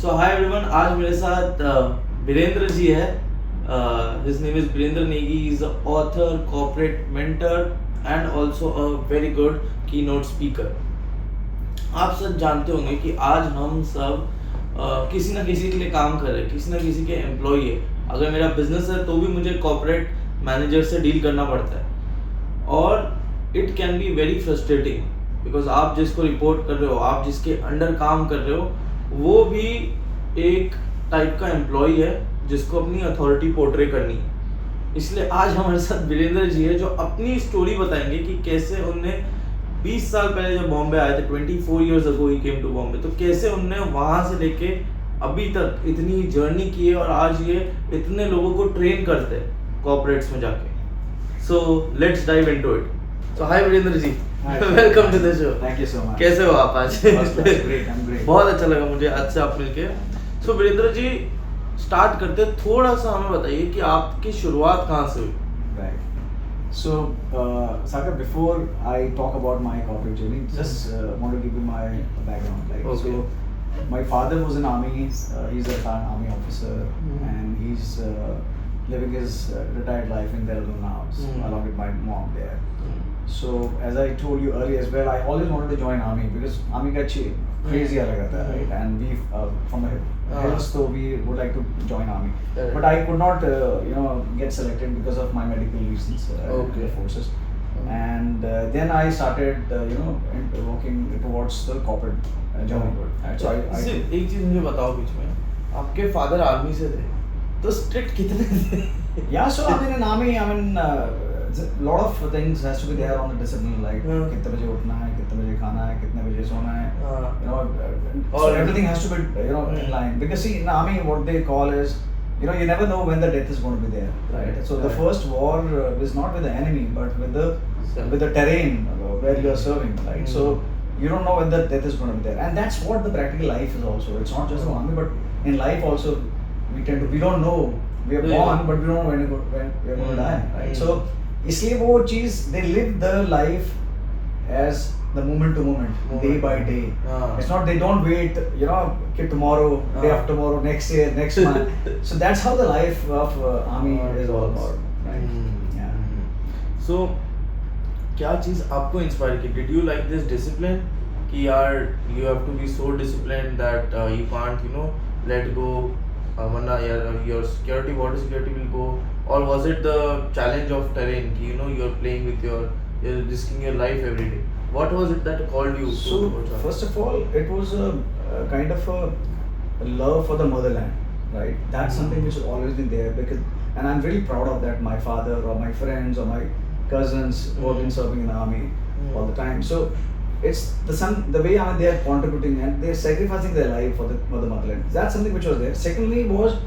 सो hi everyone, आज मेरे साथ वीरेंद्र जी है. His name is Virendra Negi. Is a author, corporate mentor and also a very good keynote speaker. आप सब जानते होंगे कि आज हम सब किसी ना किसी के लिए काम कर रहे हैं, किसी ना किसी के एम्प्लॉई है. अगर मेरा बिजनेस है तो भी मुझे कॉर्पोरेट मैनेजर से डील करना पड़ता है और it can be very frustrating because आप जिसको रिपोर्ट कर रहे हो, आप जिसके अंडर काम कर रहे हो, वो भी एक टाइप का एम्प्लॉय है जिसको अपनी अथॉरिटी पोर्ट्रे करनी है. इसलिए आज हमारे साथ वीरेंद्र जी है जो अपनी स्टोरी बताएंगे कि कैसे उनने 20 साल पहले जब बॉम्बे आए थे, 24 years ago he came to Bombay, तो कैसे उनने वहाँ से लेके अभी तक इतनी जर्नी की है और आज ये इतने लोगों को ट्रेन करते हैं कॉर्पोरेट्स में जाके. So let's dive into it. So hi Virendra ji, welcome to the show. Thank you so much. कैसे हो आप आज? Great, I am great. बहुत अच्छा लगा मुझे आज से आप मिलके. सो वीरेंद्र जी, स्टार्ट करते हैं, थोड़ा सा हमें बताइए कि आपकी शुरुआत कहाँ से हुई? Right. So, Sagar, before I talk about my corporate journey, just want to give you my background. Like, Okay. so my father was in army. He's a retired army officer, and he's living his retired life in Dehradun now, along with my mom there. So, as I told you earlier as well, I always wanted to join army because army का crazy अलग आता है, right? And we from the hills, so we would like to join army. But I could not, get selected because of my medical reasons in the forces. And then I started, working towards the corporate journey. So I एक चीज मुझे बताओ, बीच में आपके father army से थे, तो strict कितने थे? Yeah, so I mean in army, a lot of things has to be there on the discipline, like कितने बजे उठना है, कितने बजे खाना है, कितने बजे सोना है, so everything has to be in line. Because see, in army what they call is, you never know when the death is going to be there, right? So the first war is not with the enemy but with the terrain where you are serving, right? So you don't know when the death is going to be there, and that's what the practical life is also. It's not just the army, but in life also we don't know. We are born, but we don't know when we are going to die, right? So इसलिए वो चीज they live the life as the moment to moment, day by day. It's not, they don't wait, कि tomorrow, day after tomorrow, next year, next month. So that's how the life of army is all about, right? Yeah. So क्या चीज आपको inspire की? Did you like this discipline कि यार you have to be so disciplined that you can't let go, वरना यार your security, border security will go? Or was it the challenge of terrain? You're playing with you're risking your life every day. What was it that called you? So first of all, it was a kind of a love for the motherland, right? That's something which has always been there, because, and I'm really proud of that. My father or my friends or my cousins who have been serving in the army all the time. So it's the way they are contributing and they're sacrificing their life for the motherland. That's something which was there. Secondly was,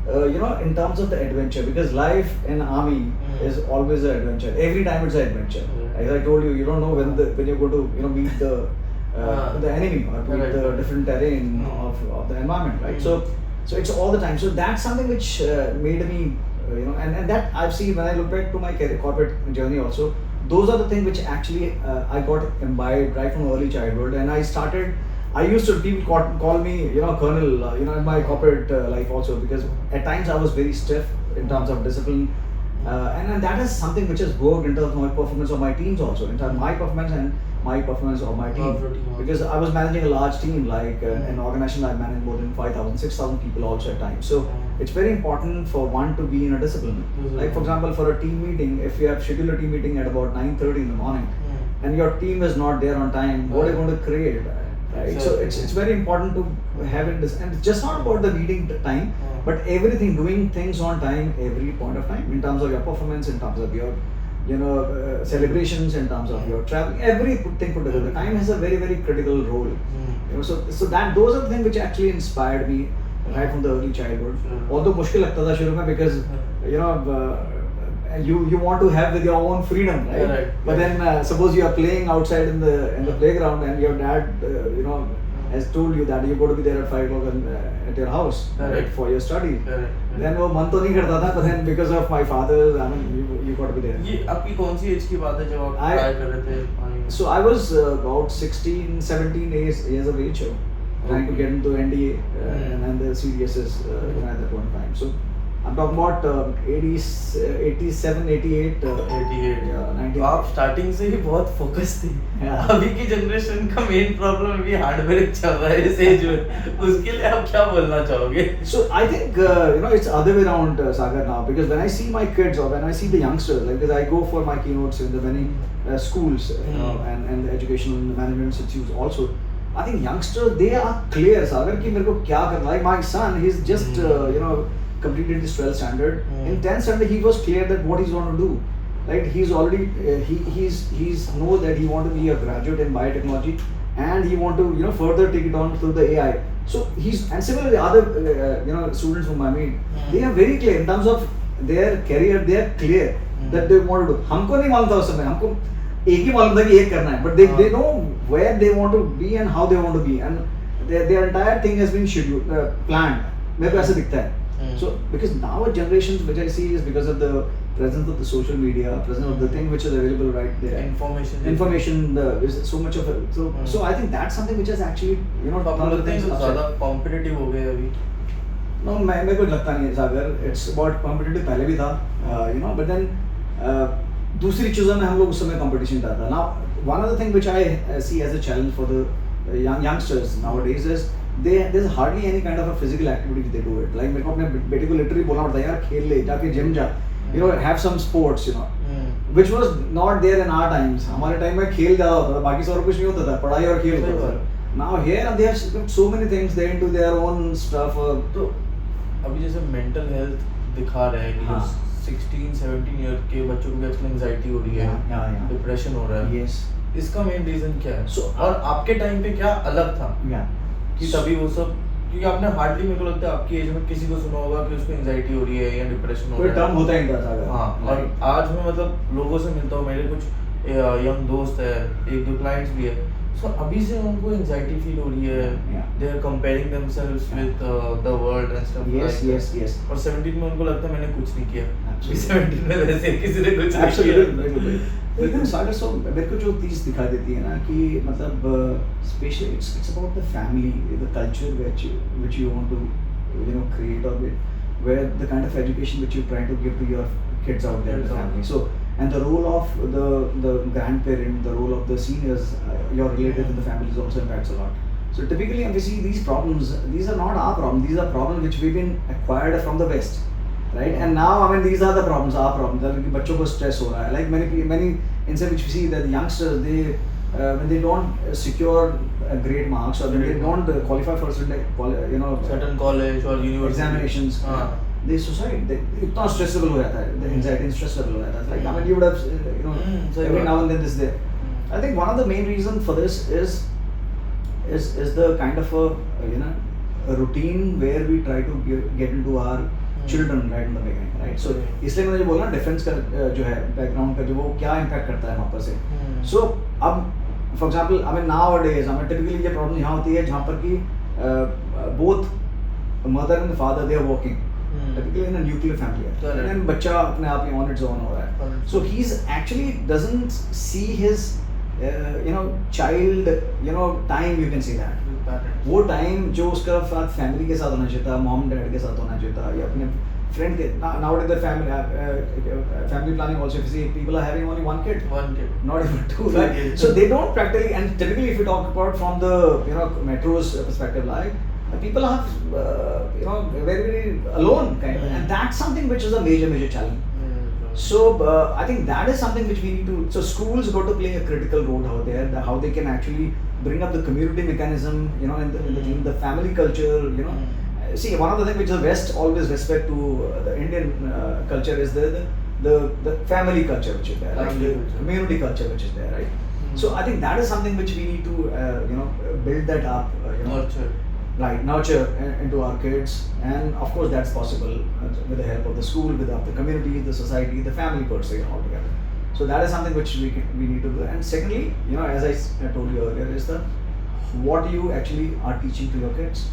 in terms of the adventure, because life in army is always an adventure. Every time it's an adventure. As I told you, you don't know when you're going to meet the enemy or meet the different terrain of the environment, right? So it's all the time. So that's something which made me, and that I've seen when I look back to my corporate journey also. Those are the things which actually I got imbibed right from early childhood, and I used to, people call me, colonel, in my corporate life also, because at times I was very stiff in terms of discipline, and that is something which has worked in terms of my performance of my teams also, in terms of my performance and my performance of my team, because I was managing a large team, like an organization I managed more than 5,000, 6,000 people also at times. So it's very important for one to be in a discipline. Like for example, for a team meeting, if you have scheduled a team meeting at about 9:30 in the morning, and your team is not there on time, what are you going to create? Right? So it's very important to have it, and it's just not about the meeting time, but everything, doing things on time every point of time, in terms of your performance, in terms of your celebrations, in terms of your travel, everything put together. Time has a very, very critical role. So that those are the things which actually inspired me right from the early childhood. Although मुश्किल लगता था शुरू में, because you want to have with your own freedom, right? But then suppose you are playing outside in the playground and your dad has told you that you got to be there at 5 o'clock at your house, right, for your study. Then वो मन तो नहीं करता था, but then because of my father, I mean, you got to be there. ये आपकी कौन सी as की बात है जब आप ट्राई कर रहे थे? So I was about 16, 17 years of age, trying to get into NDA, and CDSs at that one time. So I'm talking about 80s, 87, 88, 88 yeah, 90. तो आप स्टार्टिंग से ही बहुत फोकस थी। Yeah. अभी की जनरेशन का मेन प्रॉब्लम अभी हार्डवेयर चल रहा है इस एज में, उसके लिए आप क्या बोलना चाहोगे? So I think it's other way around, Sagar, now, because when I see my kids or when I see the youngsters, like, because I go for my keynotes in the many schools, and the educational and the management institutes also. I think youngsters, they are clear, Sagar, कि मेरे को क्या करना है. Like my son, he's just completed his 12th standard. In 10th standard, he was clear that what he's going to do. Right? He's already he's know that he want to be a graduate in biotechnology, and he want to further take it on through the AI. So and similarly other students whom I meet, they are very clear in terms of their career. They are clear that they want to do. हमको नहीं मालूम था उस समय, हमको एक ही मालूम था कि एक करना है, but they know where they want to be and how they want to be, and their entire thing has been scheduled, planned. मेरे को ऐसे दिखता है. So because now generations which I see is because of the presence of the social media, presence of the thing which is available right there. Information, is so much of it. So I think that's something which is actually आप लगता है ज़्यादा competitive हो गए अभी? No, मेरे को लगता नहीं है सागर. It's about competitive पहले भी था, but then दूसरी चीज़ों में हम लोग उस समय competition था. Now one other thing which I see as a challenge for the youngsters nowadays is there's hardly any kind of a physical activity they do it. Like मेरे को अपने बेटे को literally बोलना पड़ता है यार खेल ले, जाके जिम जा, have some sports, which was not there in our times. हमारे टाइम में खेल ज़्यादा होता था, बाकी सब कुछ नहीं होता था, पढ़ाई और खेल होता था. Now here they have so many things, they into their own stuff. तो अभी जैसे मेंटल हेल्थ दिखा रहे हैं कि 16-17 ईयर के बच्चों को आजकल एंजाइटी हो रही है, डिप्रेशन हो रहा है. Yes. इसका मेन रीजन क्या है? So, और आपके टाइम पे क्या अलग था कि तभी वो सब, क्योंकि आपने हार्डली, मेरे को लगता है आपकी एज में किसी को सुना होगा कि उसको एंजाइटी हो रही है या डिप्रेशन हो रहा है. कोई टर्म होता ही नहीं था. हाँ, और आज मैं मतलब लोगों से मिलता हूँ, मेरे कुछ यंग दोस्त है, एक दो क्लाइंट्स भी है, सो अभी से उनको एंजाइटी फील हो रही है. They are comparing themselves with the world and stuff. Yes. और 17 में उनको लगता है मैंने कुछ नहीं किया. 17 में वैसे किसी ने कुछ नहीं किया. लेकिन सागर सो मेरे को जो चीज़ दिखाई देती है ना कि मतलब specially it's about the family, the culture which you want to create, or where the kind of education which you're trying to give to your kids out there in the family. So and the role of the grandparent, the role of the seniors, your relatives in the families also impacts a lot. So typically when we see these problems, these are not our problems, these are problems which we've been acquired from the West. Right? And now, I mean, these are the problems, our problems. That बच्चों को stress हो रहा है. Like many instances which we see that the youngsters, they when they don't secure great marks, or when they don't qualify for certain college or university examinations, they suicide. इतना stressful हो जाता है. The anxiety and stress level हो जाता है. Like I mean, you would have every now and then this there. I think one of the main reasons for this is the kind of a routine where we try to get into our children right in the beginning, right? So इसलिए मैंने जो बोला difference का जो है background का जो वो क्या इम्पैक्ट करता है वहाँ पर से. So अब for example I mean nowadays हमें टिपिकली ये प्रॉब्लम यहाँ होती है जहाँ पर कि both mother and father they are working typically in a nuclear family, and बच्चा अपने आप ही ऑन इट्स ओन हो रहा है. So he's actually doesn't see his child time, you can say that. वो टाइम जो उसका फैमिली के साथ होना चाहिए था, मॉम डैड के साथ होना चाहिए था, या अपने फ्रेंड के. Nowadays the family planning also, if you see people are having only one kid, not even two, right? So they don't practically, and typically if you talk about from the metro's perspective, like people are very very alone kind of, and that's something which is a major challenge. So I think that is something which we need to. So schools got to play a critical role out there. How they can actually bring up the community mechanism, in the family culture. See, one of the things which the West always respect to the Indian culture is the family culture which is there, right? The community culture which is there, right? So I think that is something which we need to build that up. Nurture. Right, nurture into our kids, and of course that's possible with the help of the school, with the community, the society, the family per se altogether. So that is something which we need to do. And secondly, as I told you earlier, is what you actually are teaching to your kids.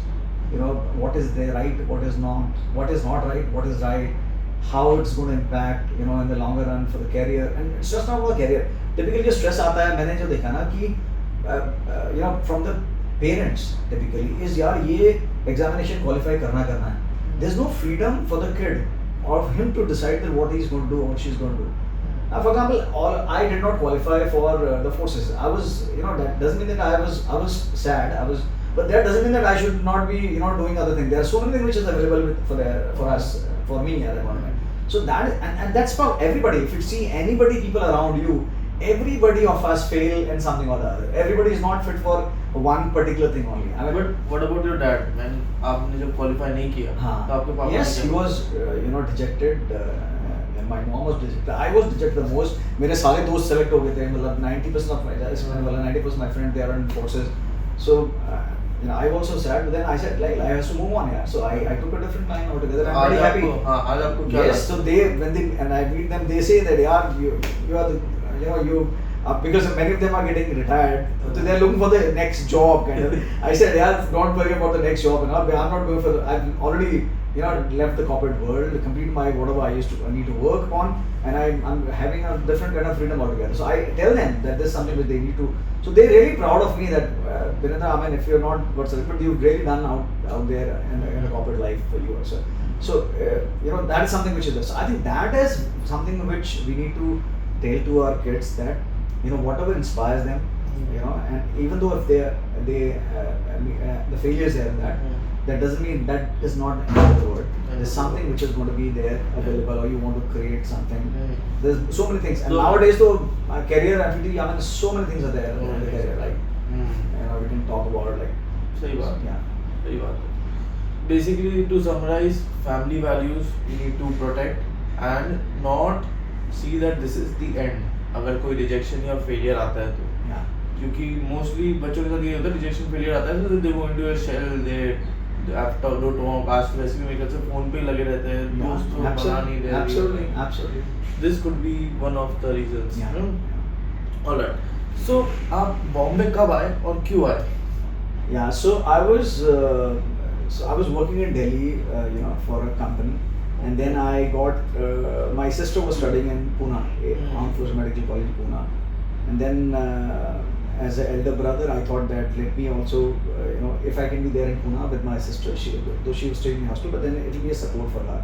What is their right, what is not right, what is right, how it's going to impact in the longer run for the career. And it's just not about the career. Typically जो stress आता है, मैंने जो देखा ना कि from the parents typically is यार ये एग्जामिनेशन क्वालिफाई करना है. There is no freedom for the kid or him to decide that what he's going to do or she's going to do. Now, for example, I did not qualify for the forces. I was, that doesn't mean that I was sad. But that doesn't mean that I should not be, doing other things. There are so many things which is available for us, for me at the moment. So that and that's for everybody. If you see anybody, people around you, everybody of us fail in something or the other. Everybody is not fit for one particular thing only. I mean, But what about your dad? When आपने जब qualify नहीं किया, तो आपके पापा yes, ने he क्या was dejected. And my mom was dejected. I was dejected the most. मेरे सारे दोस्त select हो गए थे. मतलब 90% of my 90% of my friends they are in forces. So I also sad. But then I said like I have to move on. Yeah. So I took a different line altogether. I'm very happy. आज आपको क्या Yes. So when they and I meet them, they say that you are the you. Because many of them are getting retired, so they are looking for the next job kind of. I said, yeah, don't worry about the next job. And I'm not going for. I've already left the corporate world, completed my whatever I need to work on, and I'm having a different kind of freedom altogether. So I tell them that this is something which they need to. So they're really proud of me that Virendra, I mean, if you're not got selected, but you've really done out there in the corporate life for you also. So that is something which is there. So I think that is something which we need to tell to our kids that. Whatever inspires them, and even though if the failures there and that doesn't mean that is not the end of the world. There's something which is going to be there available, or you want to create something. There's so many things, and nowadays though career activity, I mean, so many things are there in the career, like we can talk about like. सही बात. Yeah. सही बात. Basically, to summarize, family values you need to protect and not see that this is the end. अगर कोई rejection या failure आता है तो क्योंकि मोस्टली बच्चों के साथ ये होता है रिजेक्शन फेलियर आता है तो they go into a shell they after do talk आज वैसे भी मेरे से फोन पे ही लगे रहते हैं दोस्त तो बना नहीं रहे absolutely this could be one of the reasons alright so आप बॉम्बे कब आए और क्यों आए so I was working in Delhi for a company. And then I got, my sister was studying in Pune, Armed Forces Medical College, Pune. And then as an elder brother, I thought that let me also, if I can be there in Pune with my sister, though she was staying in hospital, but then it will be a support for her.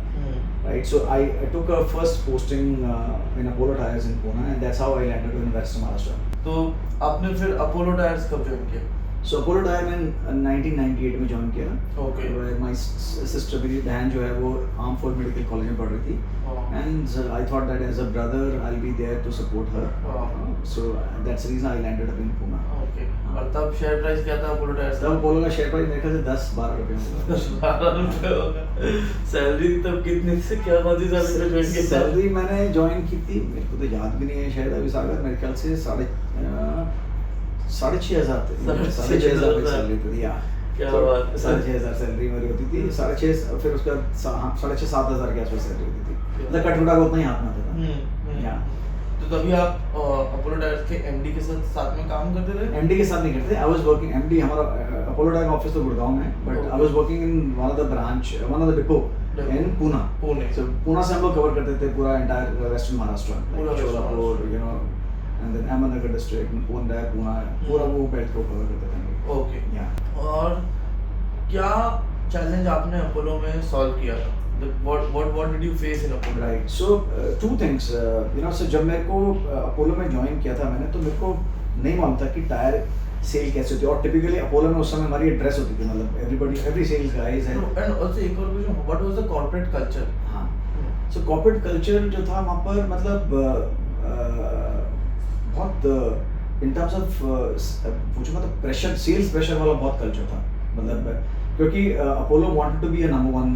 Right? So I took a first posting in Apollo Tyres in Pune, and that's how I landed in Western Maharashtra. तो आपने फिर Apollo tyres कब join किया So Apollo Tyre में 1998 में join किया. Okay. My sister मेरी बहन जो है वो Armed Forces Medical College में पढ़ रही थी. And I thought that as a brother I'll be there to support her. So that's the reason I landed up in Pune. Okay. और तब शेयर प्राइस क्या था अपोलो टायर्स तब Apollo का शेयर प्राइस मेरे ख्याल से 10-12 रुपए होगा. 12 रुपए होगा. सैलरी तब कितनी से क्या कौन सी सैलरी से ज्वाइन की सैलरी मैंने ज्वाइन की थी मेरे को तो याद भी नहीं है शायद अभी सागर मेरे ख्याल से 6,500 थे. 6,500 सैलरी थी. क्या बात. 6,500 सैलरी मेरी होती थी. 6,500 फिर उसका 6,500-7,000 के आसपास सैलरी होती थी. मतलब कटुटा को उतना ही हाथ में आता था. तो तभी आप अपोलो टायर्स के एमडी के साथ में काम करते थे एमडी के साथ नहीं करते थे. आई वाज वर्किंग एमडी हमारा अपोलो टायर ऑफिस तो गुड़गांव में but I was working in one of the branch one of the depot in Pune. सो पुणे से हम लोग कवर करते थे पूरा entire western Maharashtra Solapur and then Ahmednagar district Pune पूरा वो बेल्ट को कवर करते थे. ओके. और क्या चैलेंज आपने अपोलो में सॉल्व किया था what did you face in Apollo? Right. So two things. So जब मेरे को अपोलो में ज्वाइन किया था मैंने तो मेरे को नहीं मालूम था कि टायर सेल कैसे होती है और टिपिकली अपोलो में उस समय हमारी एड्रेस होती थी मतलब every sales guys है. And also एक और question what was the corporate culture? हाँ. So corporate culture जो था वहाँ पर मतलब बहुत in terms of पूछूंगा तो प्रेशर सेल्स प्रेशर वाला बहुत कल्चर था मतलब क्योंकि Apollo wanted to be a number one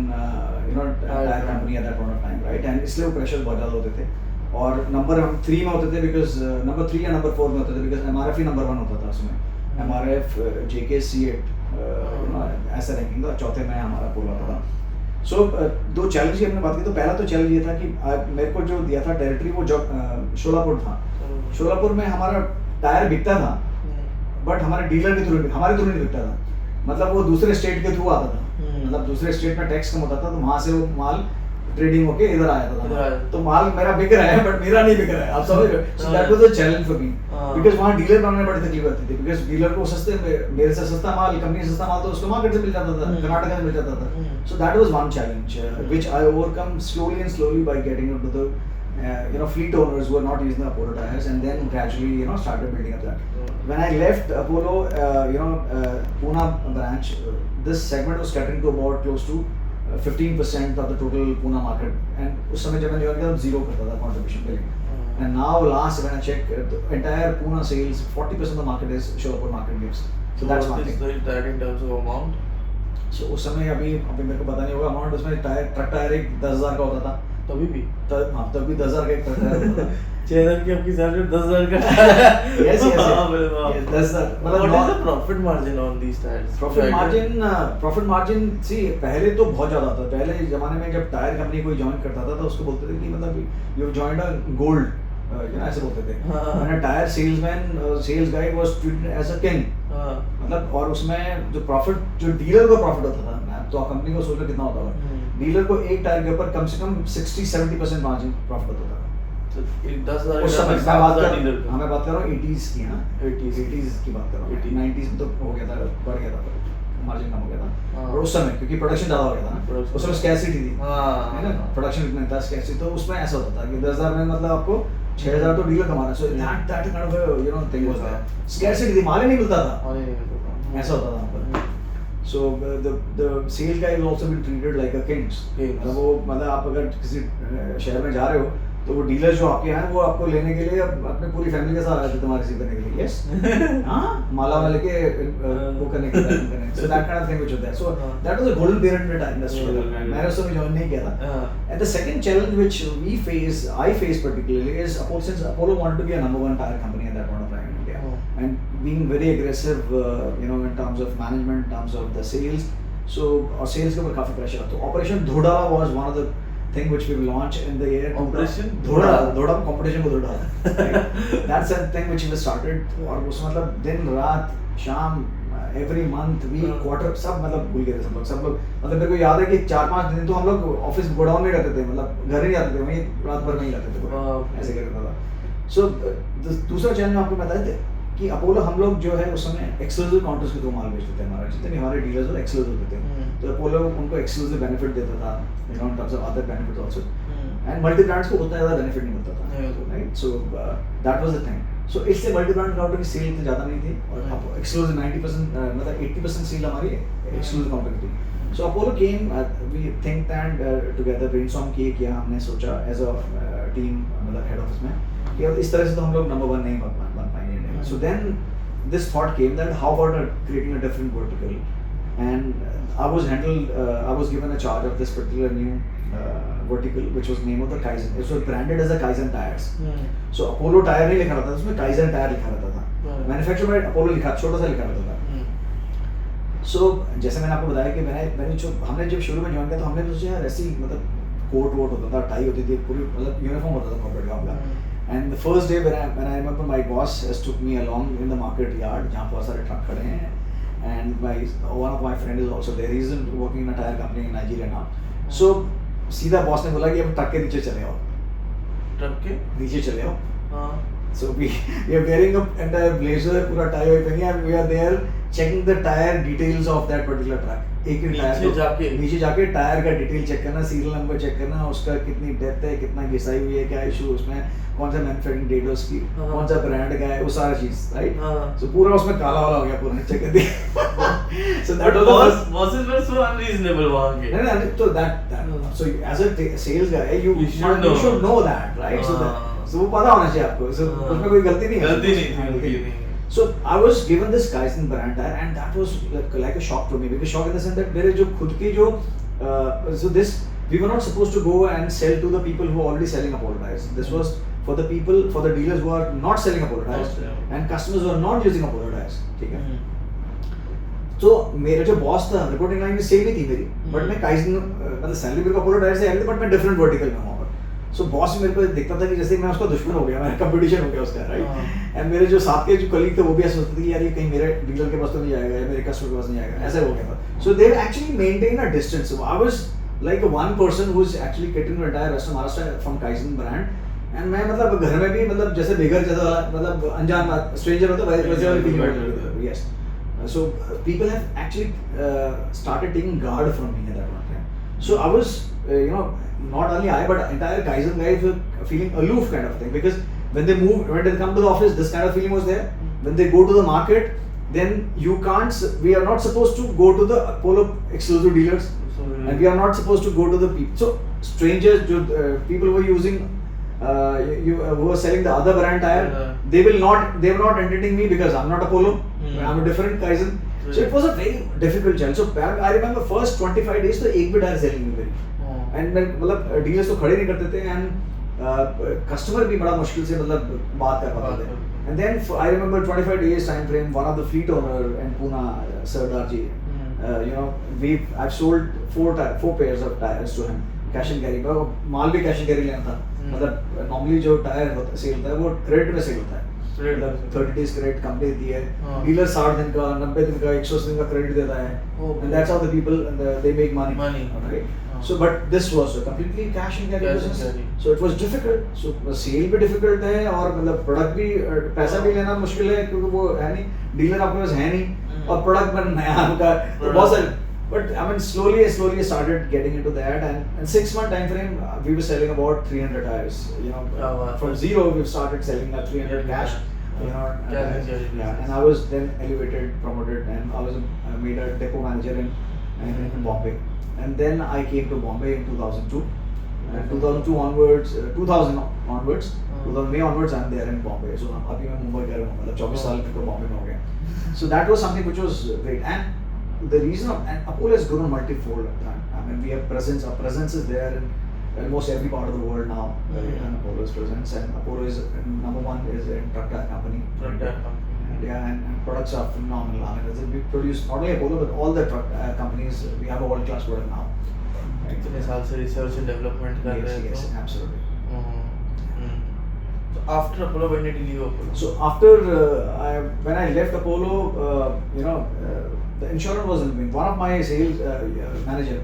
tyre company at that point of time right and इसलिए वो प्रेशर बहुत ज़्यादा होते थे और नंबर हम 3 में होते थे बिकॉज नंबर 3 या नंबर 4 में होते थे बिकॉज एमआरएफ ही नंबर 1 होता था उसमें एमआरएफ जेके C8 ऐसा रैंकिंग था चौथे में हमारा अपोलो आता था. सो दो चैलेंज की हमने बात की तो पहला तो चैलेंज ये था कि मेरे को जो दिया था टेरिटरी वो जो शोलापुर था. शोलापुर में हमारा टायर बिकता था बट हमारे डीलर के थ्रू हमारे थ्रू नहीं बिकता था मतलब वो दूसरे स्टेट के थ्रू आता था मतलब दूसरे स्टेट में टैक्स कम होता था तो वहाँ से वो माल ट्रेडिंग होके इधर आया इधर आया। था, तो माल मेरा बिक रहा है बट मेरा नहीं बिक रहा है, आप समझ रहे हो? सो that was a challenge for me, हाँ। बिकॉज़ वहाँ डीलर बनाने में बड़ी तकलीफ आती थी, बिकॉज़ डीलर को सस्ते मेरे से सस्ता माल, कंपनी से सस्ता माल तो उसको मार्केट से मिल जाता था, कर्नाटक से मिल जाता था। सो that was one challenge which I overcome slowly by getting into the fleet owners who are not using the Apollo tires, and then gradually started building up that. When I left Apollo, Pune branch, this segment was catering to about close to 15% of the total Pune market, and उस समय जब मैंने join किया तब zero करता था contribution billing. And now last when I check the entire Pune sales, 40% of the market is Sholapur market gives. So that's one What is thing. that in terms of amount? So उस समय अभी मेरे को पता नहीं होगा amount, उसमें truck tyre एक 10,000 का होता था, तभी भी तब भी 10,000 का एक ट्रक टायर होता था। 6,000 की आपकी सैलरी 10,000 का Yes, बाप रे बाप। yes, 10,000 What is मतलब the profit margin on these tires? Profit margin सी पहले तो बहुत ज्यादा था। पहले जमाने में जब टायर कंपनी कोई ज्वाइन करता था तो उसको बोलते थे कि मतलब यू जॉइंड अ गोल्ड, ऐसे बोलते थे। मैंने tyre salesman, sales guy was treated as a king, मतलब और उसमें जो प्रॉफिट, जो डीलर को प्रॉफिट होता था, मैं तो कंपनी को सोच लो कितना होता होगा, डीलर को एक टायर के ऊपर कम से कम 60-70% मार्जिन प्रॉफिट होता था। तो 10,000 उस समय मैं बात कर रहा हूँ 80s की, हाँ 80s की बात कर रहा हूँ। 80s 90s में तो हो गया था, बढ़ गया था, मार्जिन कम हो गया था। हाँ। और उस समय क्योंकि प्रोडक्शन ज़्यादा हो गया था ना, Production- उस समय स्कैरसिटी थी, हाँ। है ना, प्रोडक्शन इतना था, स्कैरसिटी, तो उसमें ऐसा होता था कि 10,000 में मतलब आपको 6,000 तो डीलर कमाना, so that kind of thing was there. Scarcity थी, माल ही नहीं मिलता था, ऐसा होता था वहाँ पर। So the sales guy will also be treated like a kings. मतलब वो मतलब आप अगर किसी शहर में जा रहे हो तो वो डीलर जो आपके हैं वो आपको लेने के लिए अपने पूरी फैमिली के साथ आते तुम्हारे रिसीव करने के लिए, यस हाँ माला वाले के वो करने के लिए, so that kind of thing which was there. So that was a golden period in the tire industry. मैंने उस समय join नहीं किया था. And the second challenge which I faced particularly is since Apollo wanted to be a number one tire company at that point of time in India, and being very aggressive, in terms of management, in terms of the sales. So sales के ऊपर काफी pressure था. तो Operation Dhodala was one of the thing which we launched in the year. Operation Dhodala competition को Dhodala. Right? That's a thing which we started. और उसमें मतलब दिन रात शाम every month week quarter सब मतलब भूल गए थे सब लोग मतलब मेरे को याद है कि 4-5 दिन तो हम लोग ऑफिस गोडाउन में रहते थे, मतलब घर नहीं जाते थे, वहीं रात भर वहीं रहते थे, ऐसे करता था। सो दूसरा चैनल आपको बताए थे कि अपोलो हम लोग जो है उस समय एक्सक्लूसिव काउंटर्स के थ्रू माल बेचते थे, हमारे जितने भी हमारे डीलर्स और एक्सक्लूसिव होते थे, तो अपोलो उनको एक्सक्लूसिव बेनिफिट देता था, in terms of other benefits also, and multi brands को उतना ज़्यादा बेनिफिट नहीं मिलता था, right? So that was the thing. So इससे मल्टी ब्रांड काउंटर की सेल इतनी ज़्यादा नहीं थी, और एक्सक्लूसिव 90% मतलब 80% सेल हमारी एक्सक्लूसिव काउंटर की थी। So Apollo came, we think tank together, brainstorm किया, हमने सोचा एज अ टीम मतलब हेड ऑफिस में कि अब इस तरह से तो हम लोग नंबर वन नहीं बन पाएंगे इंडिया में। So then this thought came that how about creating a different vertical, and I was given a charge of this particular new vertical which was name of the Kaizen. It was branded as a Kaizen tires. So Apollo tire नहीं लिखा रहता था उसमें, Kaizen tire लिखा रहता था, manufactured by Apollo लिखा, छोटा सा लिखा रहता था। So जैसे मैंने आपको बताया कि हमने जब शुरू में ज्वाइन किया तो हमने सोचा यार ऐसी मतलब कोट वोट होता था, टाई होती थी, पूरी मतलब यूनिफॉर्म होता था कॉर्पोरेट का आपका। And the first day when I remember my boss has took me along in the market yard जहाँ बहुत सारे ट्रक खड़े हैं, and one of my friend is also there. He is working in a tire company in Nigeria now. So सीधा boss ने बोला कि अब ट्रक के नीचे चले आओ, ट्रक के नीचे चले आओ। So we are wearing a entire blazer, पूरा tie वाई पहनी, and we are there checking the tire details of that particular truck. एक नीचे जाके टायर का डिटेल चेक करना, सीरियल नंबर चेक करना, उसका कितनी डेप्थ है, कितना घिसाई हुई है, क्या इशू उसमें, कौन सा मैन्युफैक्चरिंग डेट है उसकी, कौन सा ब्रांड का है, वो सारा चीज, राइट? सो पूरा उसमें काला वाला हो गया, पूरा चेक कर दिया। सो that was bosses were so unreasonable वहां के। नहीं तो that so as a sales guy you should know that, right? So वो पता होना चाहिए आपको, so उसमें कोई गलती नहीं है। So I was given this Kaizen brand tire, and that was like a shock to me, because shock in the sense that मेरे जो खुद के जो so this we were not supposed to go and sell to the people who are already selling Apollo tires. This was for the people, for the dealers who are not selling Apollo tires and customers who are not using Apollo tires. ठीक है? तो मेरा जो boss था reporting line में same ही थी मेरी, but मैं Kaizen मतलब सैलरी मेरे को Apollo tires से आई थी, बट मैं डिफरेंट वर्टिकल में हूँ। सो बॉस मेरे को देखता था कि जैसे मैं उसका दुश्मन हो गया, मेरा कंपटीशन हो गया उसका, राइट? एंड मेरे जो साथ के जो कलीग थे वो भी ऐसे सोचते थे कि यार ये कहीं मेरे डीलर के पास तो नहीं जाएगा या मेरे कस्टमर के पास नहीं जाएगा, ऐसा हो गया था। So they actually maintain a distance. I was like one person who's actually getting the entire rest of Maharashtra from Kaizen brand. And मैं मतलब घर में भी मतलब जैसे बेघर जैसा मतलब अनजान stranger होता है वैसे वाली feeling होती है. Yes. So people have actually started taking guard from me at that point. So I was, not only I but entire Kaizen guys were feeling aloof kind of thing, because when they come to the office, this kind of feeling was there. When they go to the market, then we are not supposed to go to the Apollo exclusive dealers, and we are not supposed to go to the people. So strangers, people who were using, who were selling the other brand tire, they were not entertaining me because I'm not Apollo. I'm a different Kaizen. So it was a very difficult challenge. So I remember first 25 days तो एक भी tyre selling नहीं करी, and मतलब dealers तो खड़े नहीं करते थे, and कस्टमर भी बड़ा मुश्किल से मतलब बात कर पाते थे. And then I remember 25 days time frame, one of the fleet owner in Pune, Sardar ji, I've sold four pairs of tires to him, cash and carry. माल भी cash and carry लेना था. मतलब normally जो tyre cell होता है वो credit में cell होता है. 30 days credit कंपनी दी है, डीलर 60 दिन का, 90 दिन का, 180 दिन का क्रेडिट देता है, and that's how the people they make money. Right? So but this was a completely cash and carry business. So it was difficult. So sale भी difficult है और मतलब प्रोडक्ट भी पैसा भी लेना मुश्किल है क्योंकि वो है नहीं, डीलर आपके पास है नहीं और प्रोडक्ट पर नया आपका बहुत सारे. But I mean, slowly I started getting into that, and in 6 month time frame, we were selling about 300 tires. From zero, we started selling 300 cash. And I was then promoted, and I was made a depot manager in Bombay. And then I came to Bombay in 2002. And 2002 onwards, 2000 May onwards, I'm there in Bombay. So अभी मैं मुंबई गया हूँ, मतलब 24 साल तक तो बॉम्बे में हो गया. So that was something which was great. And the reason and Apollo has grown multifold. I mean, we have presence. Our presence is there in almost every part of the world now. And Apollo's presence, and Apollo is number one is in truck tire company. And products are phenomenal. I mean, we produce not only Apollo but all the truck companies. We have a world class product now. It's also research and development. Yes, absolutely. So after Apollo, when did you leave Apollo? So after when I left Apollo, the insurance was in the One of my sales manager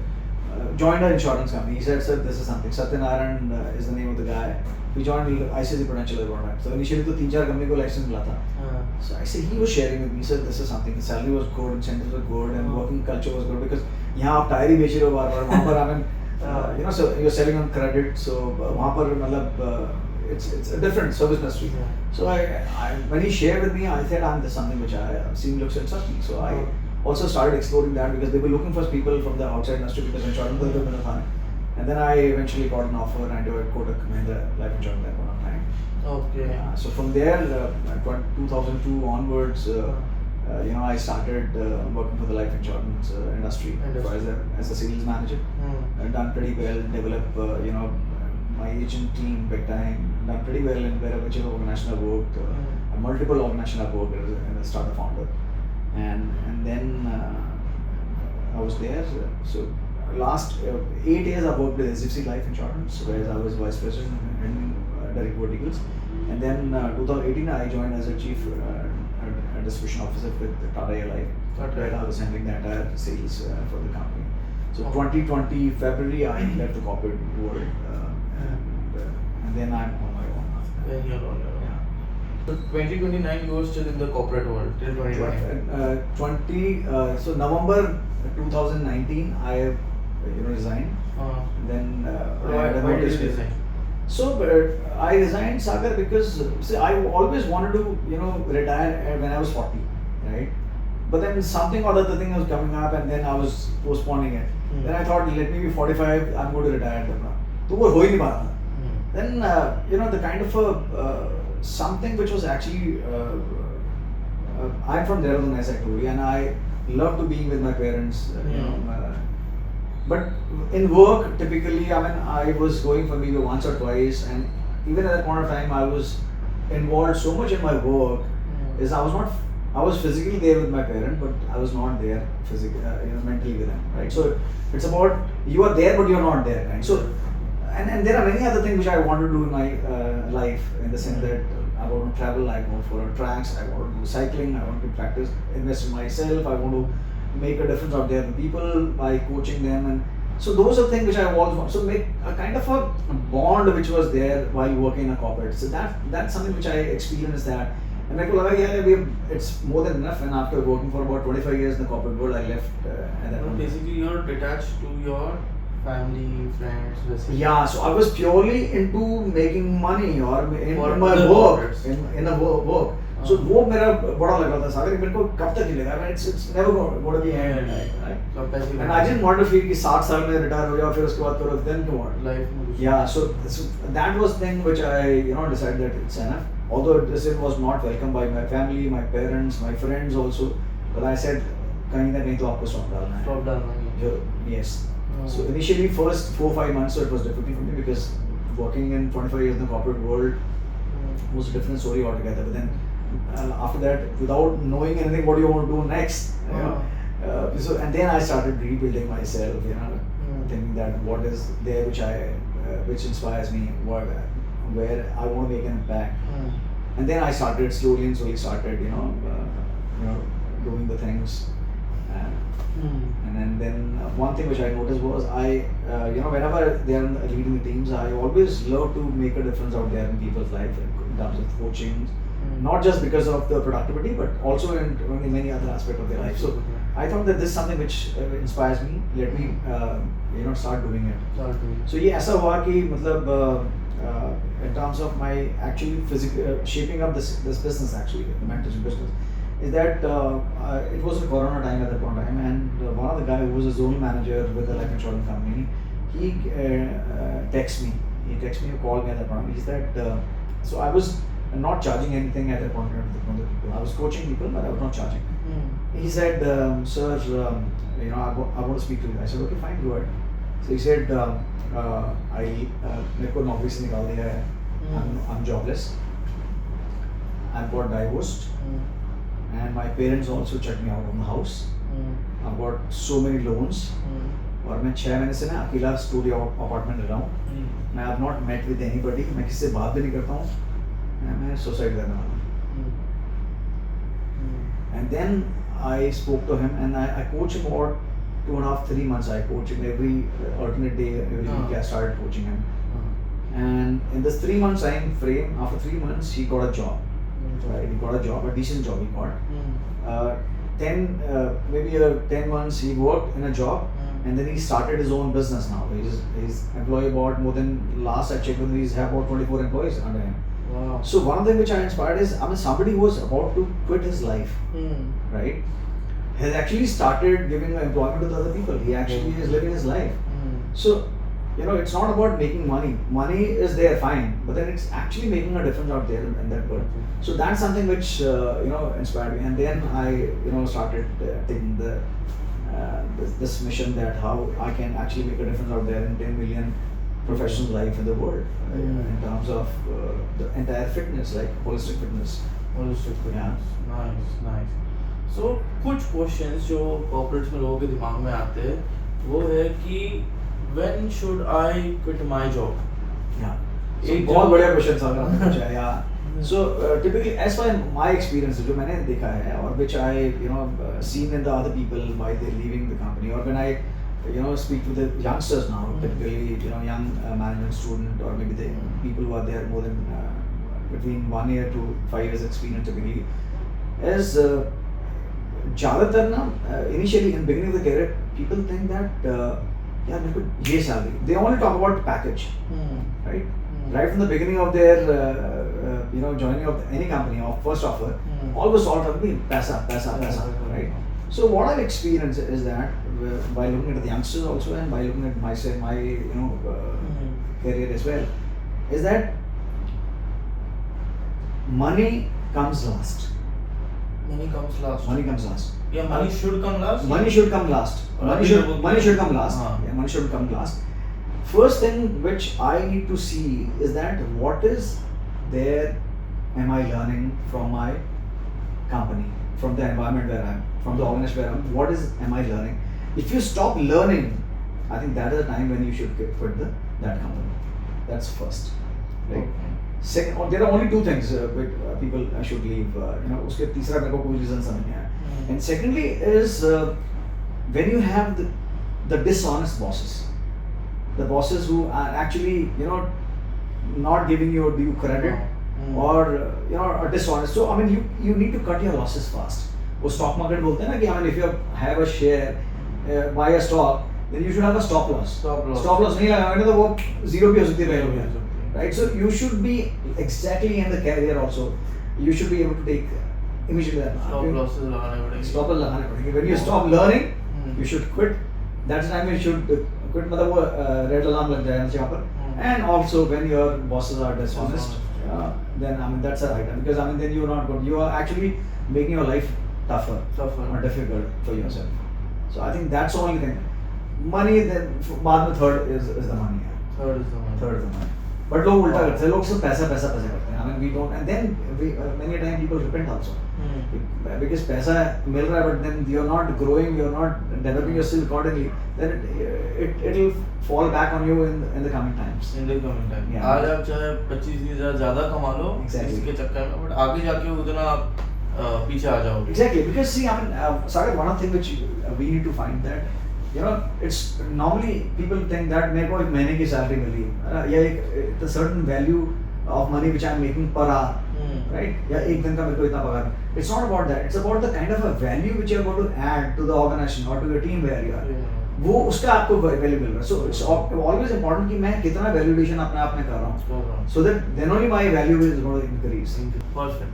joined our insurance company. He said, "Sir, this is something." Satyanarayan is the name of the guy. He joined ICICI Prudential Environment. So initially, तो 3-4 company को license मिला था. So I said, he was sharing with me. He said, "This is something." The salary was good, incentives were good, and working culture was good because यहाँ आप tyre ही बेच रहे हो बार-बार. वहाँ पर I mean, so you're selling on credit. So वहाँ पर मतलब it's a different service industry. So when he shared with me, I said, "This is something which I seen looks interesting." So I also started exploring that because they were looking for people from the outside industry because insurance was a fun. And then I eventually got an offer and I joined Kotak Mahindra Life Insurance at one time. Okay. So from there, 2002 onwards, I started working for the life insurance industry. As a sales manager. I've done pretty well, developed my agent team big time, done pretty well in whichever organization I worked, multiple organizations I worked as a startup founder. And then I was there. So last 8 years I worked with SFC Life Insurance, where I was vice president in direct verticals. And then 2018 I joined as a chief distribution officer with Tata Air Life. Where I was handling the entire sales for the company. So 2020 February I left the corporate world, and then I'm on my own. Then you're on your own. So 2029 you were still in the corporate world till 2020. So November 2019 I resigned. Then why did you resign? So I resigned, Sagar, because I always wanted to retire when I was 40, right? But then something or other thing was coming up, and then I was postponing it. Then I thought, let me be 45, I'm going to retire. So वो हो ही नहीं पा रहा. Then the kind of something which was actually I'm from Dehradun, as I told you, and I love to be with my parents. But in work, typically, I was going for maybe once or twice, and even at that point of time, I was involved so much in my work. Is I was physically there with my parent, but I was not there physically, mentally with them, right? So it's about you are there, but you're not there, right? So and there are many other things which I want to do in my life, in the sense that I want to travel, I go for tracks, I want to do cycling, I want to practice, invest in myself, I want to make a difference out there to people by coaching them. And So those are things which I always want. So make a kind of a bond which was there while working in a corporate. So that's something which I experienced that. And मेरे को लगा कि यार it's more than enough. And after working for about 25 years in the corporate world, I left at that point. Basically, you're detached to your family, friends, basically. Yeah, so I was purely into making money or in For my other work, corporates. in a work. So वो मेरा बड़ा लग रहा था सागर मेरे को कब तक चलेगा? I mean, it's never going to be end, right? So पैसे And I didn't want to feel कि 60 साल में retire हो जाओ फिर उसके बाद करो then what? life में कुछ- Yeah, so that was thing which I decided that it's enough. Although this was not welcomed by my family, my parents, my friends also, but I said कहीं ना कहीं तो आपको stop डालना है. Stop डालना है. Yes. Oh. So initially first 4-5 months so it was difficult for me because working in 25 years in the corporate world was a different story altogether. But then after that, without knowing anything what you want to do next, so and then I started rebuilding myself, thinking that what is there which inspires me, where I want to make an impact. And then I started slowly started, doing the things. And then one thing which I noticed was whenever they are leading the teams, I always love to make a difference out there in people's life in terms of coaching, not just because of the productivity, but also in many other aspects of their life. So I thought that this is something which inspires me. Let me start doing it. So ये ऐसा हुआ कि मतलब in terms of my actually physical shaping up this business actually the mentorship business is that it was a corona time at that point of time, and one of the guy who was a zonal manager with a life insurance company, he texted me or called me at that point. He said so I was not charging anything at that point of time. I was coaching people but I was not charging. He said sir I want to speak to you. I said okay fine, go ahead. So he said मेरे को नौकरी से निकाल दिया है. I'm jobless. I've got divorced. And my parents also checked me out of the house. I've got so many loans. और मैं 6 महीने से ना अकेला स्टूडियो अपार्टमेंट रह रहा हूँ. मैं have not met with anybody. मैं किसी से बात भी नहीं करता हूँ. मैं सुसाइड करने वाला हूँ. And then I spoke to him and I coached him for 2.5-3 months. I coached him every alternate day, every week. I started coaching him. And in this 3 months time frame, after 3 months, he got a job. Right? He got a job, a decent job he got. 10 months he worked in a job, and then he started his own business now. He's employee about more than, last I checked with him, he's have about 24 employees under him. Wow. So one of the things which I inspired is, somebody who was about to quit his life, right, has actually started giving employment to the other people. He actually is living his life. So it's not about making money. Money is there, fine, but then it's actually making a difference out there in that world. So that's something which inspired me, and then I started taking this mission that how I can actually make a difference out there in 10 million professional life in the world in terms of the entire fitness, like holistic fitness. Nice. So कुछ questions जो corporates में लोगों के दिमाग में आते हैं वो है कि when should I quit my job? Yeah. So बहुत बढ़िया question था आपने पूछा. Yeah. So typically, as per my experience, जो मैंने देखा है और which I seen in the other people while they're leaving the company, or when I speak to the youngsters now, typically young management student, or maybe the people who are there more than between 1 year to 5 years experience typically, is ज़्यादातर ना initially in beginning of the career people think that यार मेरे को ये salary, they only talk about package, right from the beginning of their joining of any company or first offer, always all talk about पैसा, right? So what I've experienced is that by looking at the youngsters also and by looking at myself, my career as well, is that money comes last. Money comes last. Yeah, money should come last. Money should come last. Money should come last. Yeah, money should come last. First thing which I need to see is that what is there am I learning from my company, from the environment where I am, from the organization where I am. What am I learning? If you stop learning, I think that is the time when you should quit that company. That's first. Right? Second, there are only two things which people should leave. उसके तीसरा मेरे को कोई reason समझ नहीं आया. And secondly is when you have the dishonest bosses. the bosses who are actually, you know, not giving you due credit or you know, are dishonest. So I mean, you need to cut your losses fast. वो stock market बोलते हैं ना कि I mean, if you have a share, buy a stock, then you should have a stop loss. Stop loss नहीं लगाएंगे तो वो zero भी हो सकती है value में, right? So you should be exactly in the career also. You should be able to take immediately. Stop losses लगाने पड़ेंगे. Stop loss लगाने पड़ेंगे. When you stop learning, you should quit. That's the time you should quit. मतलब वो red alarm लग जाएगा यहाँ पर. And also when your bosses are dishonest, then I mean that's a right time, because I mean then you're not good. You are actually making your life tougher or difficult for yourself. So I think that's the only thing. Money, then बाद में third is the money. Third is the money. But लोग उल्टा करते हैं, लोग सिर्फ पैसा करते हैं. I mean we don't, and then many a time people repent also. Because पैसा मिल रहा है, but then you're not growing, you're not developing your skill accordingly, then it'll fall back on you in the coming times. Yeah. आज आप चाहे 25,000 ज़्यादा कमा लो इसी के चक्कर में, but आगे जाके उतना आप पीछे आ जाओगे. Exactly, because see, I mean, Sagar, one of the things which we need to find that, you know, it's normally people think that मेरे को एक महीने की सैलरी मिली या एक the certain value of money which I'm making per hour, right? या एक दिन का मेरे को इतना पगार. It's not about that. It's about the kind of a value which you're going to add to the organization or to your team where you are. वो उसका आपको वैल्यू मिल रहा है. So it's always important कि मैं कितना valuation अपने आप में कर रहा हूँ. So that then only my value is going to increase. Perfect.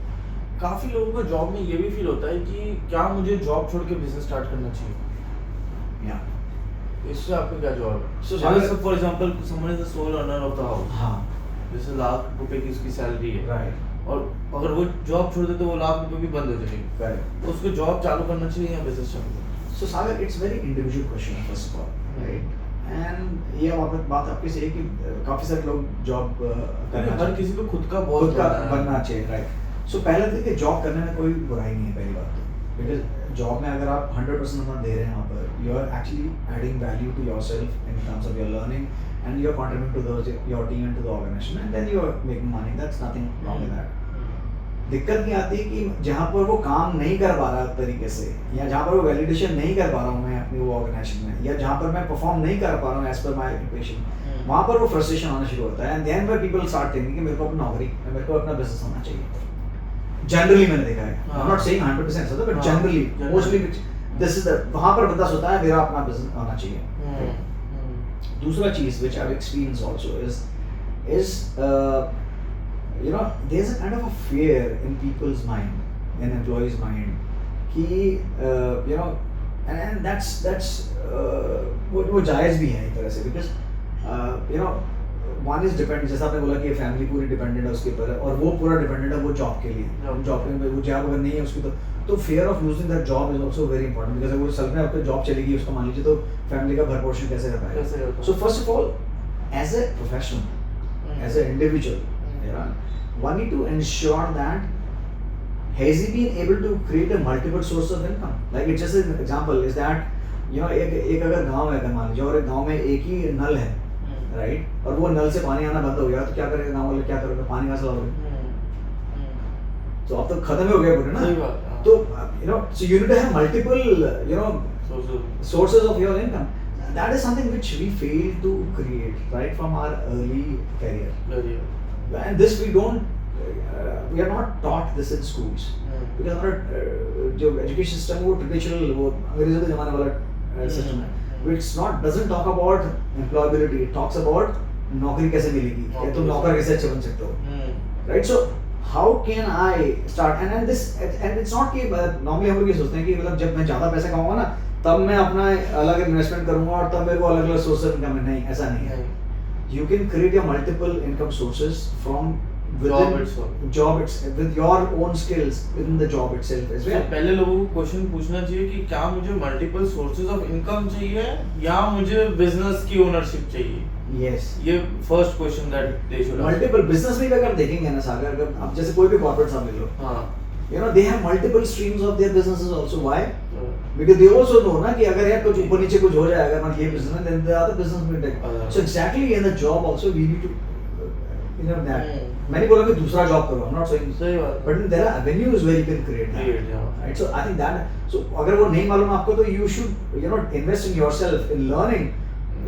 काफी लोगों को जॉब में ये भी फील होता है कि क्या मुझे जॉब छोड़ के बिजनेस स्टार्ट करना चाहिए. इससे आपका क्या जवाब है? So for example, someone is the sole owner of the house. हाँ. जैसे ₹1,00,000 की उसकी सैलरी है. Right. और अगर वो जॉब छोड़ दे तो वो ₹1,00,000 भी बंद हो जाएगी. Correct. तो उसको जॉब चालू करना चाहिए या बिजनेस चालू करना? So Sagar, it's very individual question first of all, right? And ये बात आपकी सही है कि काफी सारे लोग जॉब हर किसी को खुद का बनना चाहिए, right? So पहले देखिए, जॉब करने में कोई बुराई नहीं है पहली बात तो, because जॉब में अगर आप 100% अपना दे रहे हैं वहाँ पर, you are actually adding value to yourself in terms of your learning, and you are contributing to your team and to the organization, and then you are making money. That's nothing wrong with that. दिक्कत क्या आती है कि जहाँ पर वो काम नहीं कर पा रहा तरीके से, या जहाँ पर वो वैलिडेशन नहीं कर पा रहा हूँ मैं अपनी वो ऑर्गेनाइजेशन में, या जहाँ पर मैं परफॉर्म नहीं कर पा रहा हूँ एज पर माई ऑक्यूपेशन, वहाँ पर वो फ्रस्ट्रेशन आना शुरू होता है. And then when people start thinking कि मेरे को अपनी नौकरी, मेरे को अपना बिजनेस होना चाहिए. जनरली मैंने देखा है, आई एम नॉट सेइंग 100% सदा, but generally mostly this is the, वहाँ पर बंदा सोचता है मेरा अपना बिजनेस होना चाहिए. दूसरा चीज which I have experience also is you know, there's a kind of a fear in people's mind, in employees' mind, कि you know, and that's वो जायज़ भी है एक तरह से, because you know, one is dependent, जैसा आपने बोला कि फैमिली पूरी डिपेंडेंट है उसके ऊपर, और वो पूरा डिपेंडेंट है वो जॉब के लिए. जॉब के, वो जॉब अगर नहीं है उसकी तो fear of losing that job is also very important, because अगर वो साल में आपकी जॉब चलेगी उसको मान लीजिए, तो फैमिली का भर पोर्शन कैसे रह पाएगा. So first of all, as a professional, as a individual, one need to ensure that has he been able to create a multiple source of income. Like it's just an example is that, you know, एक अगर गांव है, अगर मान लीजिए, और एक गांव में एक ही नल है, राइट, और वो नल से पानी आना बंद हो गया, तो क्या करेगा गांव वाले, क्या करेगा, पानी कहाँ से लाओगे? तो अब तो खत्म हो गया पूरे ना. तो you know, so you need to have multiple, you know, sources of your income. That is something which we fail to create right from our early career. And this we don't, we are not taught this in schools, because हमारा जो education system वो traditional, वो अंग्रेजों के ज़माने वाला system है, which doesn't talk about employability, it talks about नौकरी कैसे मिलेगी, या तुम नौकर कैसे अच्छे बन सकते हो, right? So how can I start, and this, and it's not कि normally हम लोग ये सोचते हैं कि मतलब जब मैं ज़्यादा पैसा कमाऊंगा ना, तब मैं अपना अलग इन्वेस्टमेंट करूंगा और तब मेरे को अलग अलग सोर्स ऑफ इनकम है. नहीं, ऐसा नहीं है. You can create your multiple income sources from within job itself, with your own skills within the job itself as well. पहले लोगों को क्वेश्चन पूछना चाहिए कि क्या मुझे मल्टीपल सोर्सेज ऑफ इनकम चाहिए या मुझे बिजनेस की ओनरशिप चाहिए. Yes. ये first question that they should. Multiple business में अगर देखेंगे ना सागर, अगर आप जैसे कोई भी कॉर्पोरेट आप ले लो, हाँ, you know, they have multiple streams of their businesses also. Why? Because they also know ना कि अगर यार कुछ ऊपर नीचे कुछ हो जाएगा, मतलब ये business, then the other business will take. So exactly in the job also we need to, you know, that. मैंने बोला कि दूसरा जॉब करो, I'm not saying. सही बात. But then there are avenues where you can create that. Right? So I think that. So अगर वो नहीं मालूम आपको, तो you should, you know, invest in yourself in learning